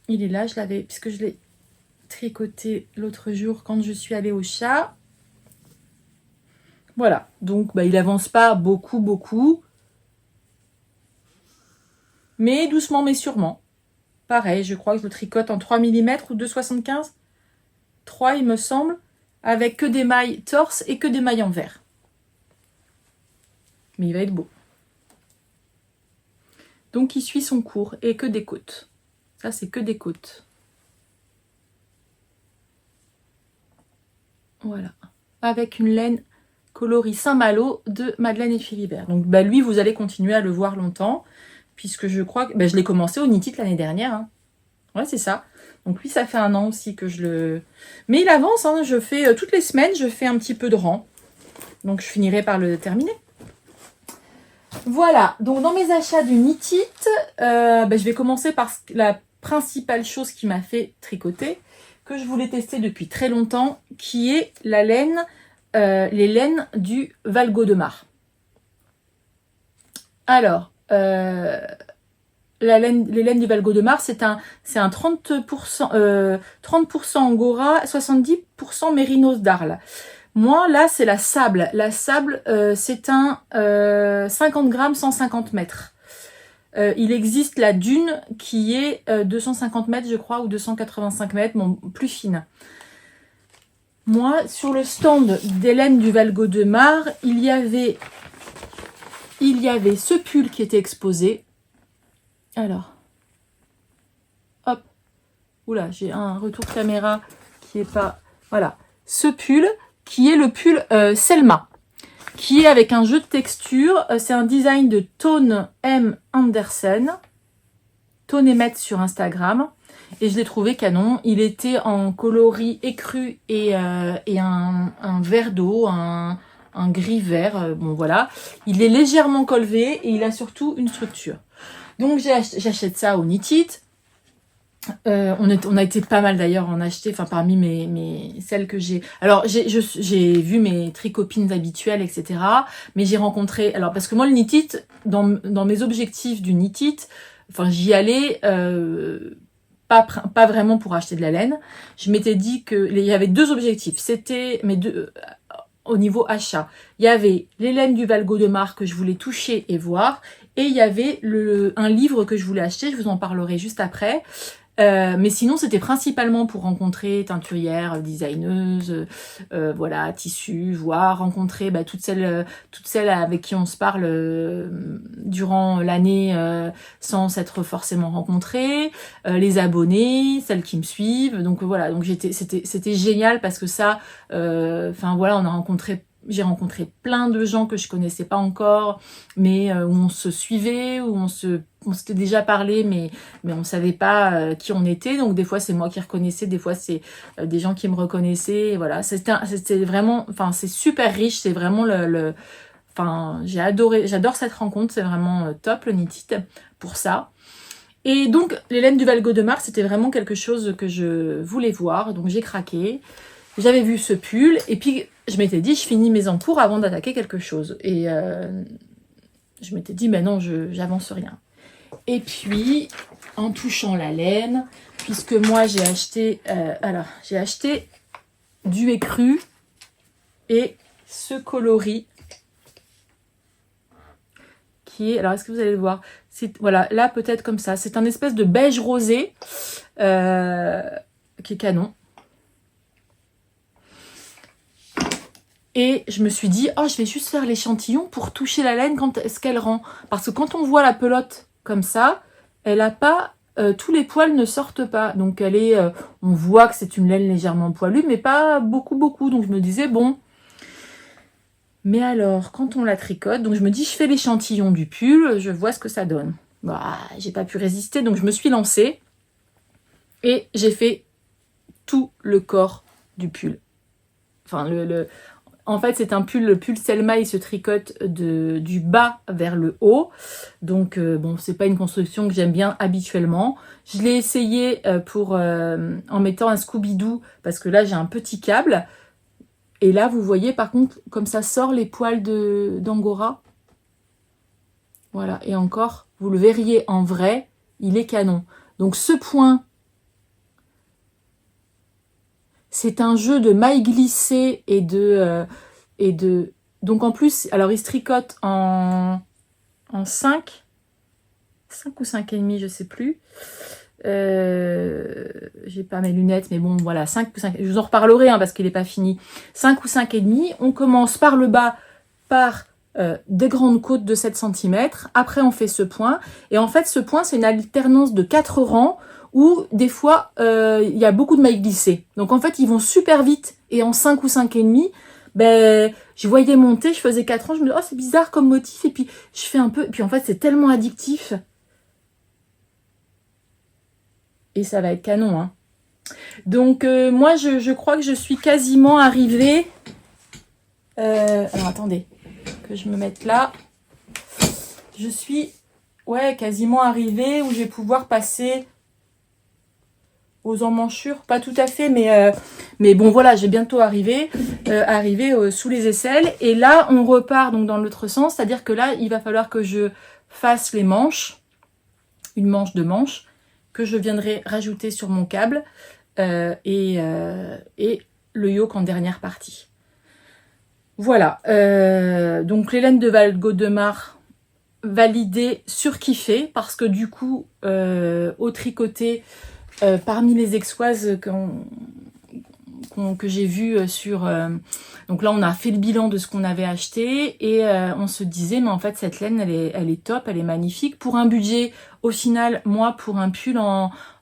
il est là, puisque je l'ai tricoté l'autre jour quand je suis allée au chat. Voilà, donc il avance pas beaucoup, mais doucement mais sûrement. Pareil, je crois que je le tricote en 3 mm ou 2,75, 3 il me semble, avec que des mailles torse et que des mailles en vert. Mais il va être beau. Donc il suit son cours et que des côtes. Ça c'est que des côtes. Voilà, avec une laine coloris Saint-Malo de Madeleine et Philibert. Donc lui, vous allez continuer à le voir longtemps, puisque je crois que je l'ai commencé au knit-it l'année dernière. Hein. Ouais, c'est ça. Donc lui, ça fait 1 an aussi que je le... Mais il avance, hein, je fais toutes les semaines, je fais un petit peu de rang. Donc je finirai par le terminer. Voilà, donc dans mes achats du knit-it, je vais commencer par la principale chose qui m'a fait tricoter, que je voulais tester depuis très longtemps, qui est la laine, les laines du Valgo de Mar. Alors, les laines du Valgo de Mar, c'est un 30%, 30% Angora, 70% Mérinos d'Arles. Moi, là, c'est la sable. La sable, c'est un 50 grammes, 150 mètres. Il existe la dune qui est 250 mètres, je crois, ou 285 mètres, bon, plus fine. Moi, sur le stand d'Hélène du Valgo de Mar, il y avait ce pull qui était exposé. Alors, hop, oula, j'ai un retour caméra qui est pas... Voilà, ce pull qui est le pull Selma, qui est avec un jeu de texture. C'est un design de Tone M. Anderson, Tone Emmett sur Instagram. Et je l'ai trouvé canon. Il était en coloris écru et un vert d'eau, un gris vert. Bon voilà. Il est légèrement colvé et il a surtout une structure. Donc j'achète ça au knit-it. On a été pas mal d'ailleurs en acheter, enfin parmi celles que j'ai. Alors j'ai vu mes tricopines habituelles, etc. Mais j'ai rencontré, alors parce que moi le knit it, dans mes objectifs du knit it, enfin j'y allais pas vraiment pour acheter de la laine. Je m'étais dit que il y avait deux objectifs. C'était mes deux au niveau achat. Il y avait les laines du Val-Gaudemar que je voulais toucher et voir, et il y avait un livre que je voulais acheter. Je vous en parlerai juste après. Mais sinon, c'était principalement pour rencontrer teinturières, designeuses, voilà, tissus, voir, rencontrer toutes celles avec qui on se parle durant l'année sans s'être forcément rencontrés, les abonnés, celles qui me suivent. Donc voilà, donc c'était génial parce que ça, enfin voilà, j'ai rencontré plein de gens que je connaissais pas encore, mais où on se suivait, où on s'était déjà parlé, mais on savait pas qui on était. Donc des fois c'est moi qui reconnaissais, des fois c'est des gens qui me reconnaissaient. Et voilà, c'était vraiment, enfin c'est super riche, c'est vraiment enfin j'adore cette rencontre, c'est vraiment top le knit it pour ça. Et donc les laines du Val-Gaudemar, c'était vraiment quelque chose que je voulais voir, donc j'ai craqué. J'avais vu ce pull et puis je m'étais dit je finis mes encours avant d'attaquer quelque chose. Et je m'étais dit ben non, j'avance rien. Et puis en touchant la laine, puisque moi j'ai acheté du écru et ce coloris qui est, alors est-ce que vous allez le voir, voilà, là peut-être comme ça, c'est un espèce de beige rosé qui est canon. Et je me suis dit, oh, je vais juste faire l'échantillon pour toucher la laine quand est-ce qu'elle rend. Parce que quand on voit la pelote comme ça, elle a pas, tous les poils ne sortent pas. Donc elle est, on voit que c'est une laine légèrement poilue, mais pas beaucoup. Donc je me disais, bon. Mais alors, quand on la tricote, donc je me dis, je fais l'échantillon du pull, je vois ce que ça donne. Bah, j'ai pas pu résister, donc je me suis lancée. Et j'ai fait tout le corps du pull. Enfin, en fait, c'est un pull, le pull Selma, il se tricote du bas vers le haut. Donc, bon, c'est pas une construction que j'aime bien habituellement. Je l'ai essayé en mettant un Scooby-Doo, parce que là, j'ai un petit câble. Et là, vous voyez, par contre, comme ça sort les poils d'Angora. Voilà, et encore, vous le verriez en vrai, il est canon. Donc, ce point, c'est un jeu de mailles glissées et de... Donc en plus, alors il se tricote en 5 ou 5,5, je sais plus. J'ai pas mes lunettes, mais bon, voilà, 5 ou 5. Je vous en reparlerai parce qu'il n'est pas fini. 5 ou 5,5. On commence par le bas, par des grandes côtes de 7 cm. Après, on fait ce point. Et en fait, ce point, c'est une alternance de 4 rangs où des fois, il y a beaucoup de mailles glissées. Donc en fait, ils vont super vite. Et en 5 ou 5,5, ben, je voyais monter, je faisais 4 ans, je me disais, oh, c'est bizarre comme motif. Et puis, je fais un peu... Et puis en fait, c'est tellement addictif. Et ça va être canon, hein. Donc, moi, je crois que je suis quasiment arrivée... alors, attendez, que je me mette là. Je suis, ouais, quasiment arrivée où je vais pouvoir passer aux emmanchures. Pas tout à fait, mais bon, voilà, j'ai bientôt arrivé sous les aisselles. Et là, on repart donc dans l'autre sens, c'est-à-dire que là, il va falloir que je fasse les manches, une manche de manches, que je viendrai rajouter sur mon câble et le yoke en dernière partie. Voilà, donc les laines de Val-Gaudemar validées, surkiffées, parce que du coup, au tricoté, parmi les exoises que j'ai vues sur... donc là, on a fait le bilan de ce qu'on avait acheté et on se disait, mais en fait, cette laine, elle est top, elle est magnifique. Pour un budget, au final, moi, pour un pull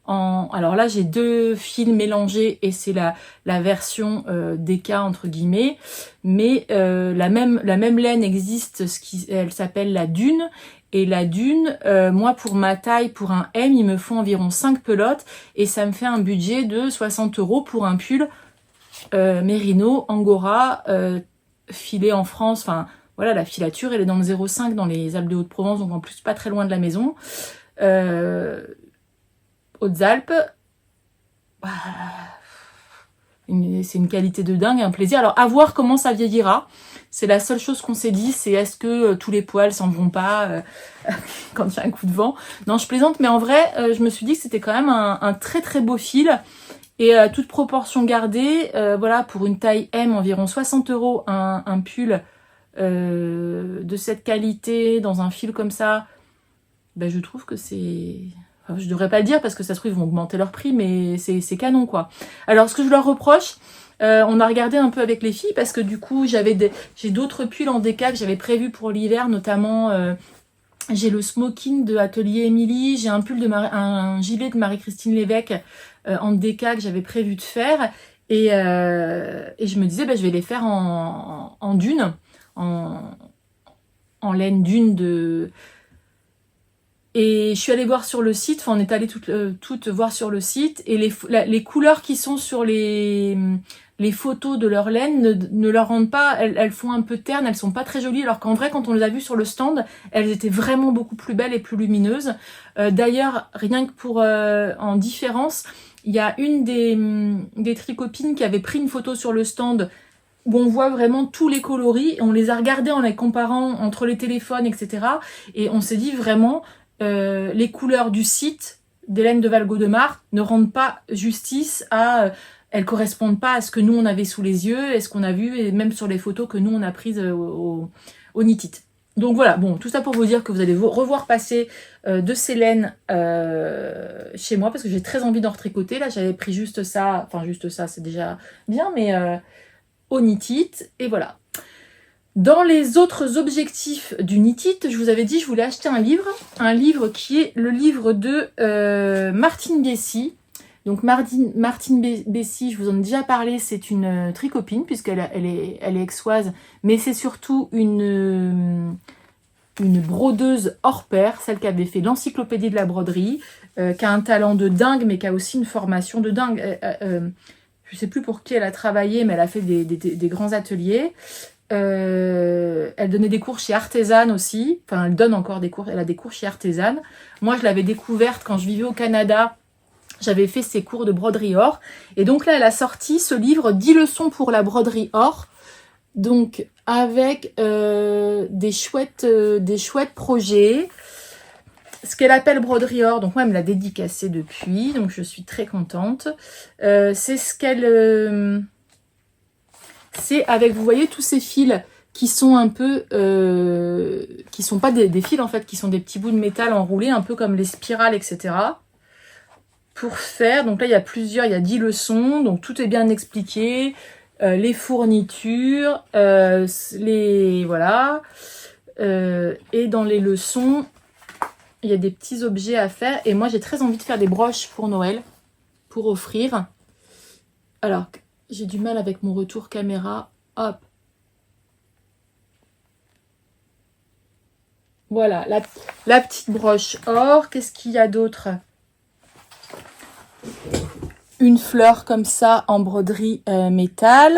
alors là, j'ai 2 fils mélangés et c'est la version DK entre guillemets. Mais la même laine existe, elle s'appelle la Dune. Et la Dune, moi pour ma taille, pour un M, il me faut environ 5 pelotes. Et ça me fait un budget de 60 € pour un pull Merino, Angora, filé en France. Enfin voilà, la filature, elle est dans le 0,5 dans les Alpes de Haute-Provence, donc en plus pas très loin de la maison. Hautes-Alpes. Bah, c'est une qualité de dingue, un plaisir. Alors, à voir comment ça vieillira. C'est la seule chose qu'on s'est dit, c'est est-ce que tous les poils s'en vont pas quand il y a un coup de vent. Non, je plaisante, mais en vrai, je me suis dit que c'était quand même un très très beau fil. Et toute proportion gardée, voilà, pour une taille M, environ 60 €, un pull de cette qualité, dans un fil comme ça, ben, je trouve que c'est... Enfin, je devrais pas le dire parce que ça se trouve, ils vont augmenter leur prix, mais c'est canon, quoi. Alors, ce que je leur reproche... on a regardé un peu avec les filles parce que du coup j'ai d'autres pulls en déca que j'avais prévu pour l'hiver, notamment j'ai le smoking de Atelier Émilie, j'ai un pull de un gilet de Marie-Christine Lévesque en déca que j'avais prévu de faire et je me disais je vais les faire en dune, en laine dune de... Et je suis allée voir sur le site, enfin on est allé toutes voir sur le site, et les couleurs qui sont sur les photos de leur laine ne leur rendent pas, elles font un peu terne, elles sont pas très jolies, alors qu'en vrai quand on les a vues sur le stand, elles étaient vraiment beaucoup plus belles et plus lumineuses. D'ailleurs, rien que pour en différence, il y a une des tricopines qui avait pris une photo sur le stand où on voit vraiment tous les coloris, on les a regardés en les comparant entre les téléphones, etc. Et on s'est dit vraiment... les couleurs du site d'Hélène de Valgaudemar ne rendent pas justice à... elles correspondent pas à ce que nous on avait sous les yeux et ce qu'on a vu, et même sur les photos que nous on a prises au Knit-It. Donc voilà, bon, tout ça pour vous dire que vous allez revoir passer de ces laines chez moi, parce que j'ai très envie d'en retricoter. Là j'avais pris juste ça, enfin juste ça c'est déjà bien, mais au Knit-It, et voilà. Dans les autres objectifs du Knit-It, je vous avais dit je voulais acheter un livre qui est le livre de Martine Bessy. Donc Martine Bessy, je vous en ai déjà parlé, c'est une tricopine puisqu'elle est aixoise, mais c'est surtout une brodeuse hors pair, celle qui avait fait l'encyclopédie de la broderie, qui a un talent de dingue, mais qui a aussi une formation de dingue. Je sais plus pour qui elle a travaillé, mais elle a fait des grands ateliers. Elle donnait des cours chez Artesane aussi, enfin elle donne encore des cours, elle a des cours chez Artesane. Moi je l'avais découverte quand je vivais au Canada, j'avais fait ses cours de broderie or, et donc là elle a sorti ce livre 10 leçons pour la broderie or, donc avec des chouettes projets, ce qu'elle appelle broderie or, donc moi elle me l'a dédicacé depuis, donc je suis très contente. C'est ce qu'elle... c'est avec, vous voyez, tous ces fils qui sont un peu... qui sont pas des fils, en fait, qui sont des petits bouts de métal enroulés, un peu comme les spirales, etc. Pour faire... Donc là, il y a 10 leçons, donc tout est bien expliqué. Les fournitures, voilà. Et dans les leçons, il y a des petits objets à faire. Et moi, j'ai très envie de faire des broches pour Noël, pour offrir. Alors... j'ai du mal avec mon retour caméra. Hop. Voilà, la petite broche or. Qu'est-ce qu'il y a d'autre? Une fleur comme ça en broderie métal.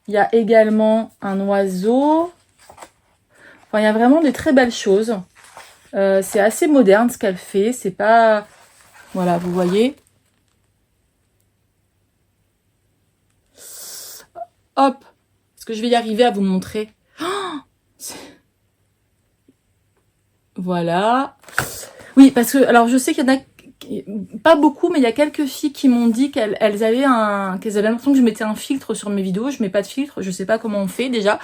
Il y a également un oiseau. Enfin, il y a vraiment des très belles choses. C'est assez moderne ce qu'elle fait. C'est pas... Voilà, vous voyez. Hop, est-ce que je vais y arriver à vous montrer? Oh, voilà. Oui, parce que, alors je sais qu'il y en a pas beaucoup, mais il y a quelques filles qui m'ont dit qu'elles avaient l'impression que je mettais un filtre sur mes vidéos. Je mets pas de filtre, je sais pas comment on fait déjà.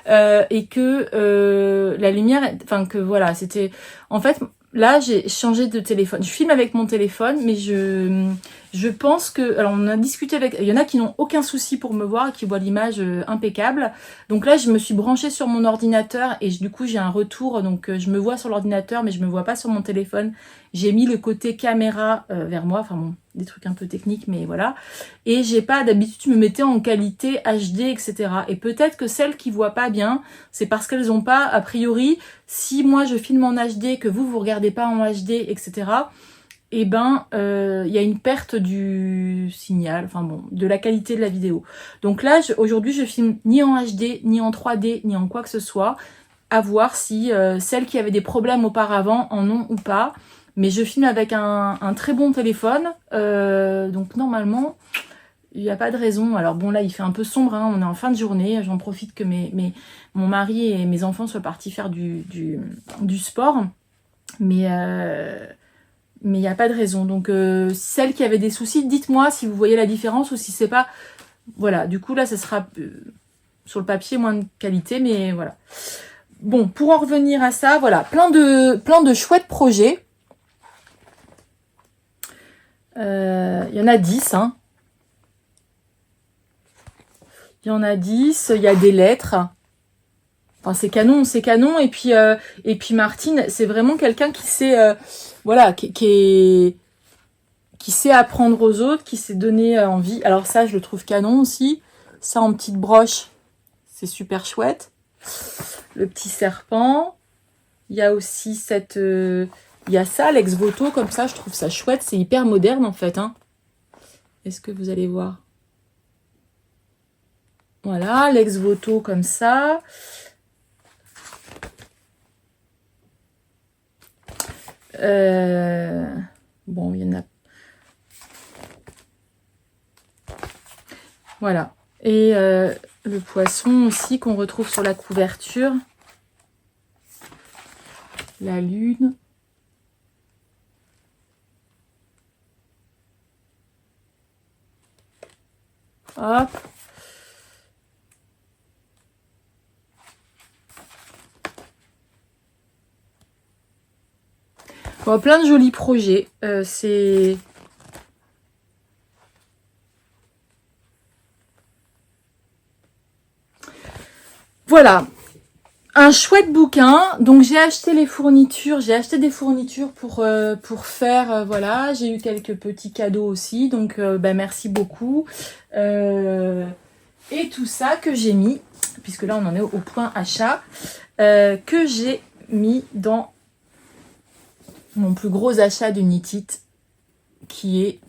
Et que la lumière, enfin que voilà, c'était... En fait, là, j'ai changé de téléphone. Je filme avec mon téléphone, mais je pense que... Alors, on a discuté avec... Il y en a qui n'ont aucun souci pour me voir, qui voient l'image impeccable. Donc là, je me suis branchée sur mon ordinateur et du coup, j'ai un retour. Donc, je me vois sur l'ordinateur, mais je me vois pas sur mon téléphone. J'ai mis le côté caméra vers moi. Enfin bon, des trucs un peu techniques, mais voilà. Et j'ai pas... D'habitude, je me mettais en qualité HD, etc. Et peut-être que celles qui voient pas bien, c'est parce qu'elles ont pas, a priori... Si moi, je filme en HD, que vous regardez pas en HD, etc., eh ben, il y a une perte du signal, enfin bon, de la qualité de la vidéo. Donc là, aujourd'hui, je filme ni en HD, ni en 3D, ni en quoi que ce soit, à voir si celles qui avaient des problèmes auparavant en ont ou pas. Mais je filme avec un très bon téléphone. Donc normalement, il n'y a pas de raison. Alors bon, là, il fait un peu sombre. Hein, on est en fin de journée. J'en profite que mon mari et mes enfants soient partis faire du sport. Mais il n'y a pas de raison. Donc, celles qui avaient des soucis, dites-moi si vous voyez la différence ou si c'est pas... Voilà, du coup, là, ça sera sur le papier moins de qualité, mais voilà. Bon, pour en revenir à ça, voilà, plein de chouettes projets. Il y en a 10, hein. Il y en a 10, il y a des lettres. Enfin, c'est canon, c'est canon. Et puis Martine, c'est vraiment quelqu'un qui sait, voilà, qui sait apprendre aux autres, qui sait donner envie. Alors ça, je le trouve canon aussi. Ça en petite broche, c'est super chouette. Le petit serpent. Il y a aussi il y a ça, l'ex voto, comme ça, je trouve ça chouette. C'est hyper moderne en fait, hein. Est-ce que vous allez voir? Voilà, l'ex voto comme ça. Bon, il y en a. Voilà. Et le poisson aussi qu'on retrouve sur la couverture. La lune. Hop. Bon, plein de jolis projets. C'est... Voilà. Un chouette bouquin. Donc, j'ai acheté les fournitures. J'ai acheté des fournitures pour faire... voilà. J'ai eu quelques petits cadeaux aussi. Donc, merci beaucoup. Et tout ça que j'ai mis, puisque là, on en est au point achat, que j'ai mis dans mon plus gros achat de Knit-It, qui est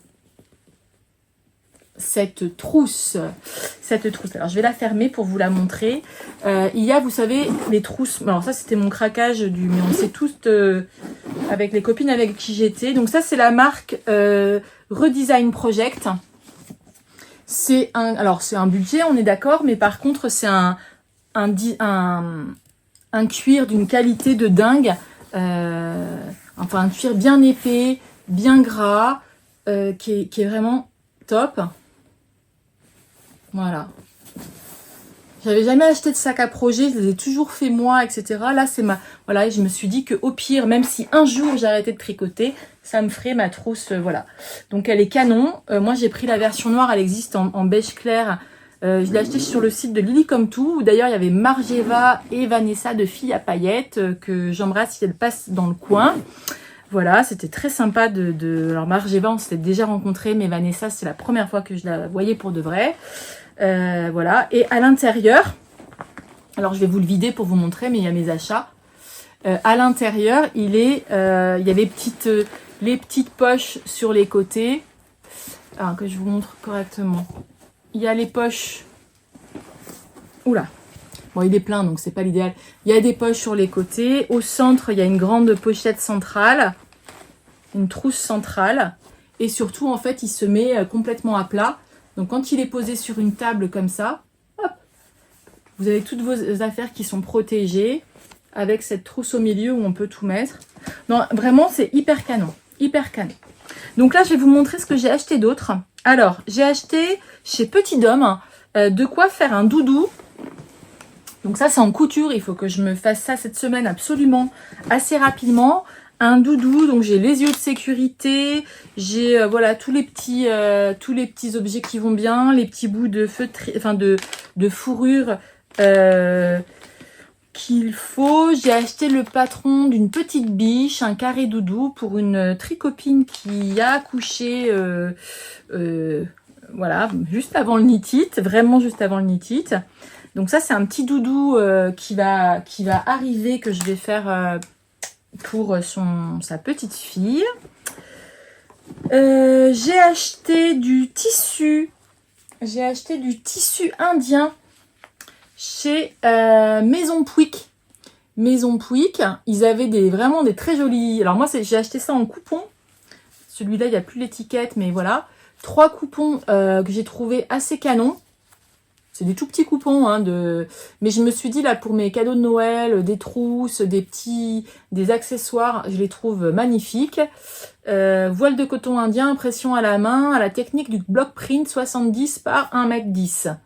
cette trousse. Alors, je vais la fermer pour vous la montrer. Il y a, vous savez, les trousses. Alors, ça, c'était mon craquage mais on sait tous avec les copines avec qui j'étais. Donc, ça, c'est la marque Redesign Project. C'est un budget, on est d'accord, mais par contre, c'est un cuir d'une qualité de dingue. Enfin, un cuir bien épais, bien gras, qui est vraiment top. Voilà. J'avais jamais acheté de sac à projet, je les ai toujours fait moi, etc. Là, c'est voilà, et je me suis dit que au pire, même si un jour j'arrêtais de tricoter, ça me ferait ma trousse, voilà. Donc, elle est canon. Moi, j'ai pris la version noire, elle existe en beige clair. Je l'ai acheté sur le site de Lily Comme Tout, où d'ailleurs, il y avait Margeva et Vanessa de Filles à Paillettes, que j'embrasse si elles passent dans le coin. Voilà, c'était très sympa Alors, Margeva, on s'était déjà rencontrés, mais Vanessa, c'est la première fois que je la voyais pour de vrai. Voilà, et à l'intérieur, alors je vais vous le vider pour vous montrer, mais il y a mes achats. À l'intérieur, il y a les petites poches sur les côtés. Alors que je vous montre correctement. Il y a les poches. Oula. Bon, il est plein, donc c'est pas l'idéal. Il y a des poches sur les côtés. Au centre, il y a une grande pochette centrale, une trousse centrale, et surtout, en fait, il se met complètement à plat. Donc, quand il est posé sur une table comme ça, hop, vous avez toutes vos affaires qui sont protégées avec cette trousse au milieu où on peut tout mettre. Non, vraiment, c'est hyper canon. Hyper canon. Donc là, je vais vous montrer ce que j'ai acheté d'autre. Alors, j'ai acheté chez Petit Dôme de quoi faire un doudou. Donc ça, c'est en couture. Il faut que je me fasse ça cette semaine absolument, assez rapidement. Un doudou, donc j'ai les yeux de sécurité, j'ai voilà tous les petits objets qui vont bien, les petits bouts de feutre, enfin de fourrure qu'il faut. J'ai acheté le patron d'une petite biche, un carré doudou pour une tricopine qui a accouché voilà, juste avant le Knit-It, vraiment juste avant le Knit-It. Donc ça, c'est un petit doudou qui va arriver, que je vais faire pour sa petite fille. J'ai acheté du tissu. J'ai acheté du tissu indien chez Maison Pouic. Maison Pouic. Ils avaient vraiment des très jolis... Alors moi, j'ai acheté ça en coupon. Celui-là, il n'y a plus l'étiquette, mais voilà. 3 coupons que j'ai trouvé assez canons. C'est des tout petits coupons, hein, mais je me suis dit, là, pour mes cadeaux de Noël, des trousses, des accessoires, je les trouve magnifiques. Voile de coton indien, impression à la main, à la technique du block print 70 par 1,10 m.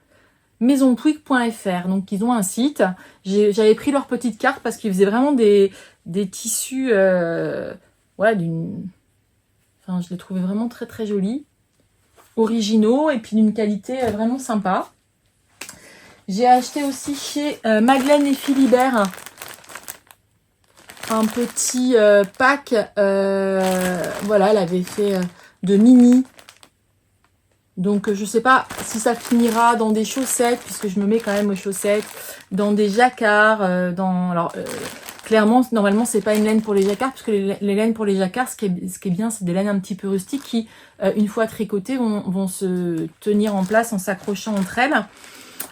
Maisonpouic.fr. Donc, ils ont un site. J'avais pris leur petite carte parce qu'ils faisaient vraiment des tissus, ouais, enfin, je les trouvais vraiment très, très jolis, originaux et puis d'une qualité vraiment sympa. J'ai acheté aussi chez Madeleine et Philibert un petit pack. Voilà, elle avait fait de mini. Donc, je sais pas si ça finira dans des chaussettes, puisque je me mets quand même aux chaussettes, dans des jacquards. Alors, clairement, normalement, c'est pas une laine pour les jacquards, puisque les laines pour les jacquards, ce qui est bien, c'est des laines un petit peu rustiques qui, une fois tricotées, vont se tenir en place en s'accrochant entre elles.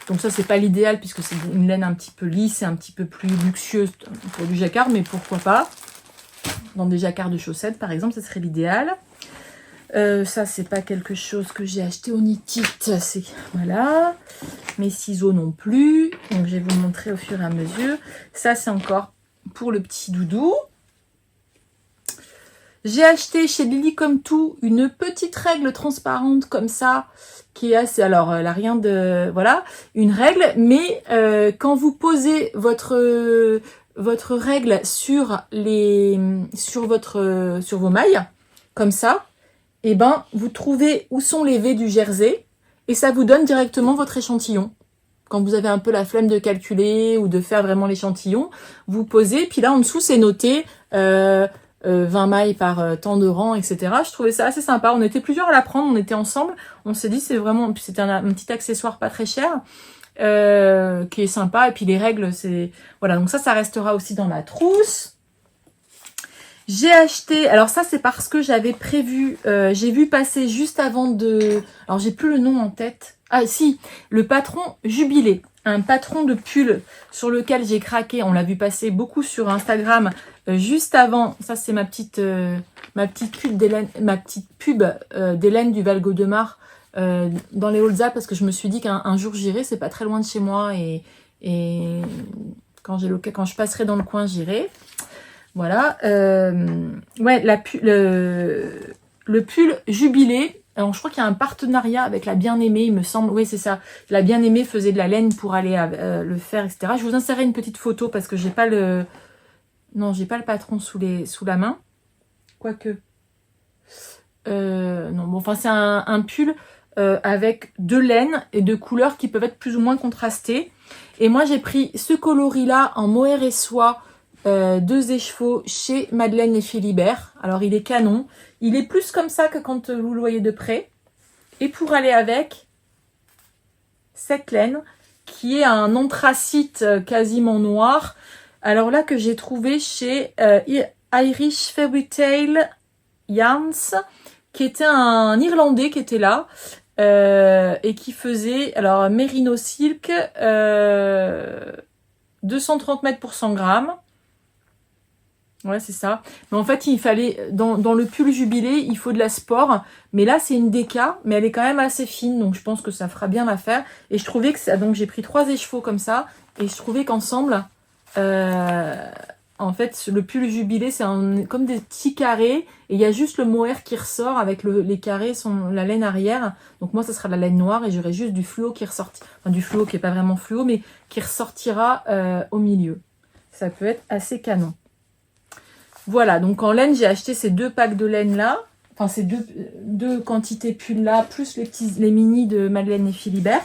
Donc ça, c'est pas l'idéal puisque c'est une laine un petit peu lisse et un petit peu plus luxueuse pour du jacquard, mais pourquoi pas. Dans des jacquards de chaussettes, par exemple, ça serait l'idéal. Ça, c'est pas quelque chose que j'ai acheté au Knit-It. Voilà. Mes ciseaux non plus. Donc, je vais vous montrer au fur et à mesure. Ça, c'est encore pour le petit doudou. J'ai acheté chez Lily Comme Tout une petite règle transparente comme ça, qui est assez... Alors, elle n'a rien de... Voilà, une règle, mais quand vous posez votre règle sur vos mailles, comme ça, et ben, vous trouvez où sont les V du jersey, et ça vous donne directement votre échantillon. Quand vous avez un peu la flemme de calculer ou de faire vraiment l'échantillon, vous posez, puis là en dessous c'est noté 20 mailles par temps de rang, etc. Je trouvais ça assez sympa. On était plusieurs à la prendre, on était ensemble. On s'est dit c'est vraiment, puis c'était un petit accessoire pas très cher, qui est sympa. Et puis les règles, c'est voilà. Donc ça restera aussi dans ma trousse. J'ai acheté, alors ça c'est parce que j'avais prévu, j'ai vu passer juste avant de... Alors j'ai plus le nom en tête. Ah si, le patron Jubilé. Un patron de pull sur lequel j'ai craqué. On l'a vu passer beaucoup sur Instagram juste avant. Ça c'est ma petite pub d'Hélène du Val Gaudemar dans les Hautes-Alpes parce que je me suis dit qu'un jour j'irai. C'est pas très loin de chez moi et quand je passerai dans le coin j'irai. Voilà, ouais, le pull Jubilé. Alors, je crois qu'il y a un partenariat avec la Bien-Aimée, il me semble. Oui, c'est ça. La Bien-Aimée faisait de la laine pour aller le faire, etc. Je vous insérerai une petite photo parce que j'ai pas le... Non, j'ai pas le patron sous la main. Quoique. Non, bon, enfin, c'est un pull avec de laine et de couleurs qui peuvent être plus ou moins contrastées. Et moi, j'ai pris ce coloris-là en mohair et soie. 2 écheveaux chez Madeleine et Philibert. Alors il est canon. Il est plus comme ça que quand vous le voyez de près. Et pour aller avec cette laine qui est un anthracite quasiment noir. Alors là que j'ai trouvé chez Irish Fairy Tale Yarns, qui était un Irlandais qui était là et qui faisait alors Merino Silk 230 mètres pour 100 grammes. Ouais, c'est ça. Mais en fait, il fallait, dans le pull Jubilé, il faut de la sport. Mais là, c'est une déca, mais elle est quand même assez fine. Donc, je pense que ça fera bien l'affaire. Et je trouvais que ça... Donc, j'ai pris 3 écheveaux comme ça. Et je trouvais qu'ensemble, en fait, le pull Jubilé, c'est comme des petits carrés. Et il y a juste le mohair qui ressort avec les carrés, la laine arrière. Donc, moi, ça sera la laine noire. Et j'aurai juste du fluo qui ressortira. Enfin, du fluo qui est pas vraiment fluo, mais qui ressortira au milieu. Ça peut être assez canon. Voilà, donc en laine, j'ai acheté ces 2 packs de laine là, enfin ces deux quantités pull là, plus les mini de Madeleine et Philibert.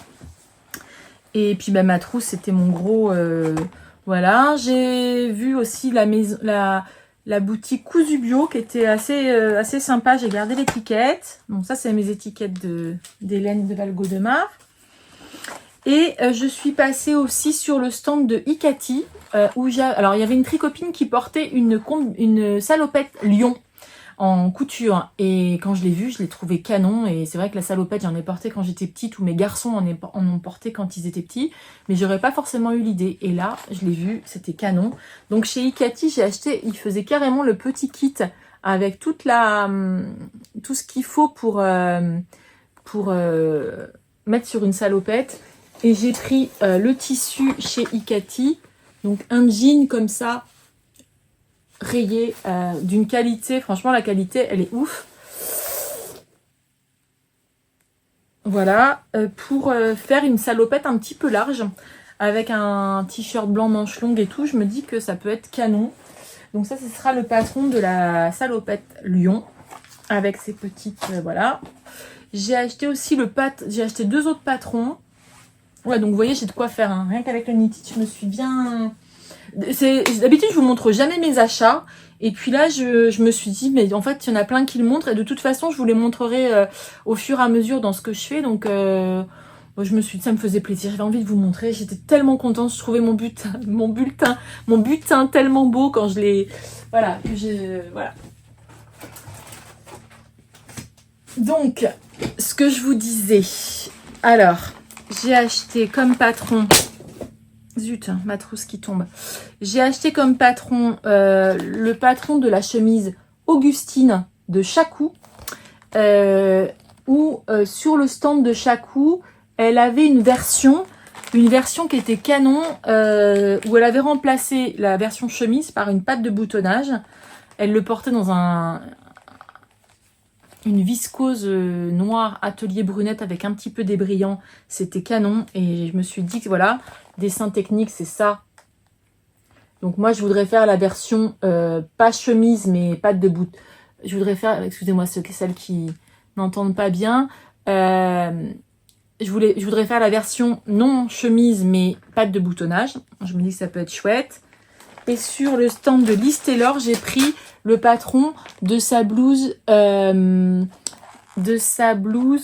Et puis ma trousse, c'était mon gros... voilà, j'ai vu aussi la boutique Cousu Bio qui était assez sympa. J'ai gardé l'étiquette. Donc ça, c'est mes étiquettes d'Hélène de Val Gaudemar. Et je suis passée aussi sur le stand de Icati, alors il y avait une tricopine qui portait une salopette lion. en couture. Et quand je l'ai vu, je l'ai trouvé canon. Et c'est vrai que la salopette, j'en ai porté quand j'étais petite, ou mes garçons en ont porté quand ils étaient petits. Mais j'aurais pas forcément eu l'idée. Et là, je l'ai vu, c'était canon. Donc chez Ikati, j'ai acheté, il faisait carrément le petit kit avec tout ce qu'il faut pour mettre sur une salopette. Et j'ai pris le tissu chez Ikati. Donc un jean comme ça, rayé, d'une qualité, franchement la qualité elle est ouf. Voilà, pour faire une salopette un petit peu large, avec un t-shirt blanc manche longue et tout, je me dis que ça peut être canon. Donc ça, ce sera le patron de la salopette Lyon, avec ses petites, voilà. J'ai acheté aussi j'ai acheté 2 autres patrons. Ouais, donc vous voyez, j'ai de quoi faire, hein. Rien qu'avec le Knit It, je me suis bien... D'habitude, je vous montre jamais mes achats. Et puis là, je me suis dit, mais en fait, il y en a plein qui le montrent. Et de toute façon, je vous les montrerai au fur et à mesure dans ce que je fais. Donc, je me suis dit, ça me faisait plaisir. J'avais envie de vous montrer. J'étais tellement contente. Je trouvais mon butin tellement beau quand je l'ai... Voilà, voilà. Donc, ce que je vous disais. Alors, j'ai acheté comme patron... Zut, ma trousse qui tombe. J'ai acheté comme patron le patron de la chemise Augustine de Chacou. Où sur le stand de Chacou, elle avait une version qui était canon, où elle avait remplacé la version chemise par une patte de boutonnage. Elle le portait dans une viscose noire atelier brunette avec un petit peu débrillant. C'était canon et je me suis dit que voilà, dessin technique c'est ça. Donc moi je voudrais faire la version pas chemise mais patte de bout. Je voudrais faire, excusez-moi celles qui n'entendent pas bien. Je voudrais faire la version non chemise mais patte de boutonnage. Je me dis que ça peut être chouette. Et sur le stand de Liz Taylor, j'ai pris le patron de sa blouse,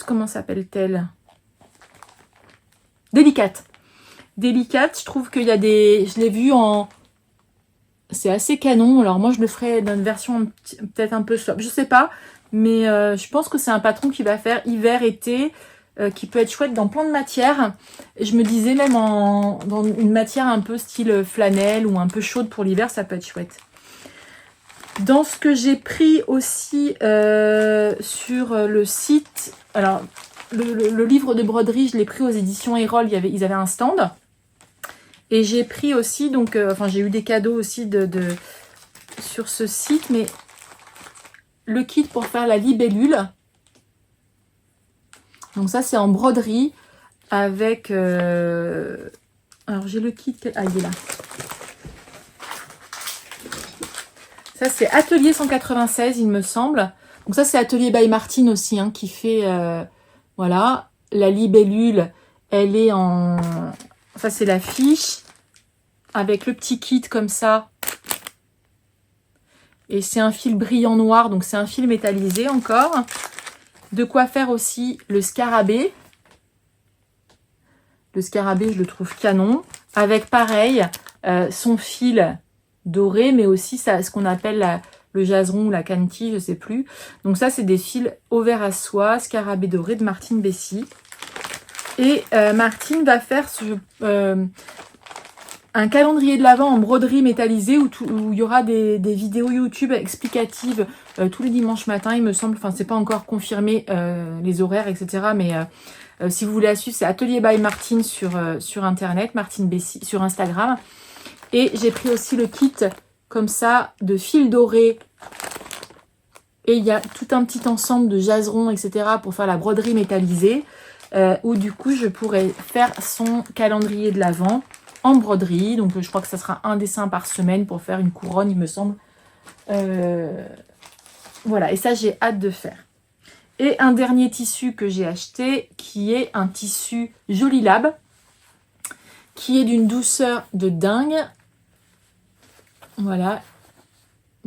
comment s'appelle-t-elle? Délicate. Délicate, je trouve qu'il y a je l'ai vu en... C'est assez canon, alors moi je le ferai dans une version peut-être un peu sobre, je sais pas. Mais je pense que c'est un patron qui va faire hiver-été, qui peut être chouette dans plein de matières. Et je me disais même dans une matière un peu style flanelle ou un peu chaude pour l'hiver, ça peut être chouette. Dans ce que j'ai pris aussi sur le site, alors le livre de broderie, je l'ai pris aux éditions Erol, ils avaient un stand. Et j'ai pris aussi, donc, j'ai eu des cadeaux aussi sur ce site, mais le kit pour faire la libellule. Donc ça, c'est en broderie avec... alors, j'ai le kit... Ah, il est là. Ça, c'est Atelier 196, il me semble. Donc ça, c'est Atelier by Martine aussi, hein, qui fait... voilà. La libellule, elle est en... Ça, c'est la fiche. Avec le petit kit comme ça. Et c'est un fil brillant noir, donc c'est un fil métallisé encore. De quoi faire aussi le scarabée. Le scarabée, je le trouve canon. Avec pareil, son fil doré, mais aussi ce qu'on appelle le jaseron ou la canetille, je sais plus. Donc ça, c'est des fils au vert à soie, scarabée doré de Martine Bessy. Et Martine va faire un calendrier de l'Avent en broderie métallisée où il y aura des vidéos YouTube explicatives tous les dimanches matins, il me semble. Enfin, c'est pas encore confirmé les horaires, etc. Mais si vous voulez la suivre, c'est Atelier by Martine sur Internet, Martine Bessy sur Instagram. Et j'ai pris aussi le kit comme ça de fil doré. Et il y a tout un petit ensemble de jaserons, etc. pour faire la broderie métallisée. Où du coup, je pourrais faire son calendrier de l'Avent en broderie. Donc je crois que ça sera un dessin par semaine pour faire une couronne, il me semble. Voilà, et ça j'ai hâte de faire. Et un dernier tissu que j'ai acheté, qui est un tissu Joli Lab, qui est d'une douceur de dingue. Voilà,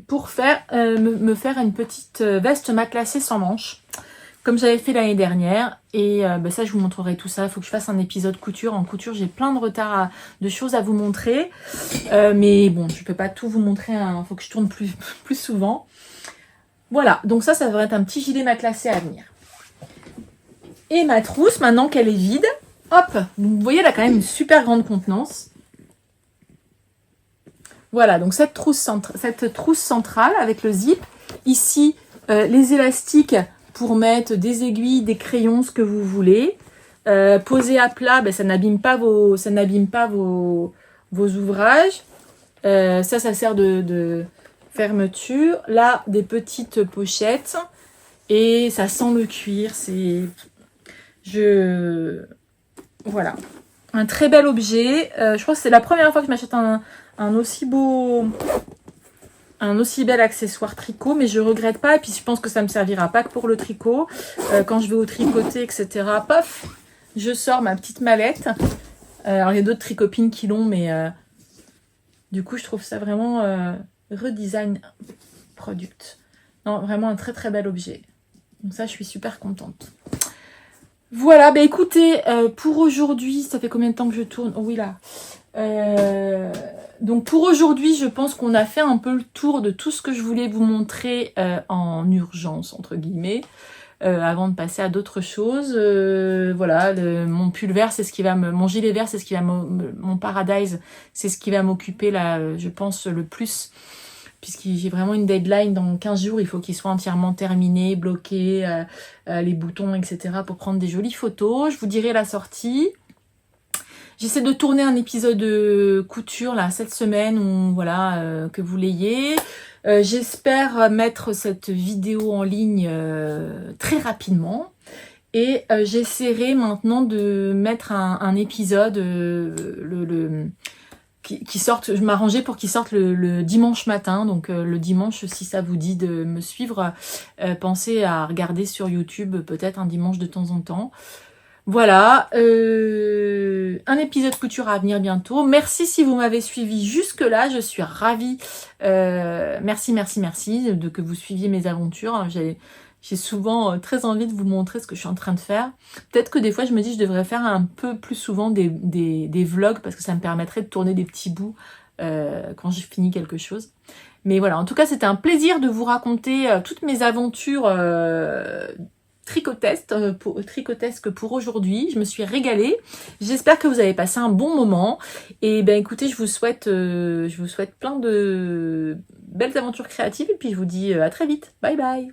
pour me faire une petite veste matelassée sans manches, comme j'avais fait l'année dernière. Et ça, je vous montrerai tout ça. Il faut que je fasse un épisode couture. En couture, j'ai plein de retard, de choses à vous montrer. Mais bon, je ne peux pas tout vous montrer. Il faut que je tourne plus souvent. Voilà, donc ça va être un petit gilet matelassé à venir. Et ma trousse, maintenant qu'elle est vide, hop, vous voyez, elle a quand même une super grande contenance. Voilà, donc cette trousse centrale avec le zip. Ici, les élastiques pour mettre des aiguilles, des crayons, ce que vous voulez. Posé à plat, ben, ça n'abîme pas vos ouvrages. Ça sert de fermeture. Là, des petites pochettes. Et ça sent le cuir. Voilà. Un très bel objet. Je crois que c'est la première fois que je m'achète un aussi bel accessoire tricot, mais je regrette pas. Et puis je pense que ça me servira pas que pour le tricot. Quand je vais au tricoter, etc. Paf, je sors ma petite mallette. Alors il y a d'autres tricopines qui l'ont, mais du coup je trouve ça vraiment redesign product. Non, vraiment un très très bel objet. Donc ça, je suis super contente. Voilà, bah écoutez, pour aujourd'hui, ça fait combien de temps que je tourne? Oh oui, là. Donc pour aujourd'hui, je pense qu'on a fait un peu le tour de tout ce que je voulais vous montrer en urgence, entre guillemets, avant de passer à d'autres choses. Voilà, mon pull vert, c'est ce qui va mon gilet vert, c'est ce qui va mon Paradise, c'est ce qui va m'occuper là, je pense, le plus. Puisque j'ai vraiment une deadline dans 15 jours, il faut qu'il soit entièrement terminé, bloqué, les boutons, etc. pour prendre des jolies photos. Je vous dirai la sortie. J'essaie de tourner un épisode de couture là cette semaine, où, voilà, que vous l'ayez. J'espère mettre cette vidéo en ligne très rapidement. Et j'essaierai maintenant de mettre un épisode, qui sortent, je m'arrangeais pour qu'ils sortent le dimanche matin. Donc le dimanche, si ça vous dit de me suivre, pensez à regarder sur YouTube peut-être un dimanche de temps en temps. Voilà, un épisode couture à venir bientôt. Merci si vous m'avez suivi jusque-là, je suis ravie. Merci de que vous suiviez mes aventures. J'ai souvent très envie de vous montrer ce que je suis en train de faire. Peut-être que des fois, je me dis que je devrais faire un peu plus souvent des vlogs parce que ça me permettrait de tourner des petits bouts quand j'ai fini quelque chose. Mais voilà, en tout cas, c'était un plaisir de vous raconter toutes mes aventures tricotesques pour aujourd'hui. Je me suis régalée. J'espère que vous avez passé un bon moment. Et ben écoutez, je vous souhaite plein de belles aventures créatives et puis je vous dis à très vite. Bye bye.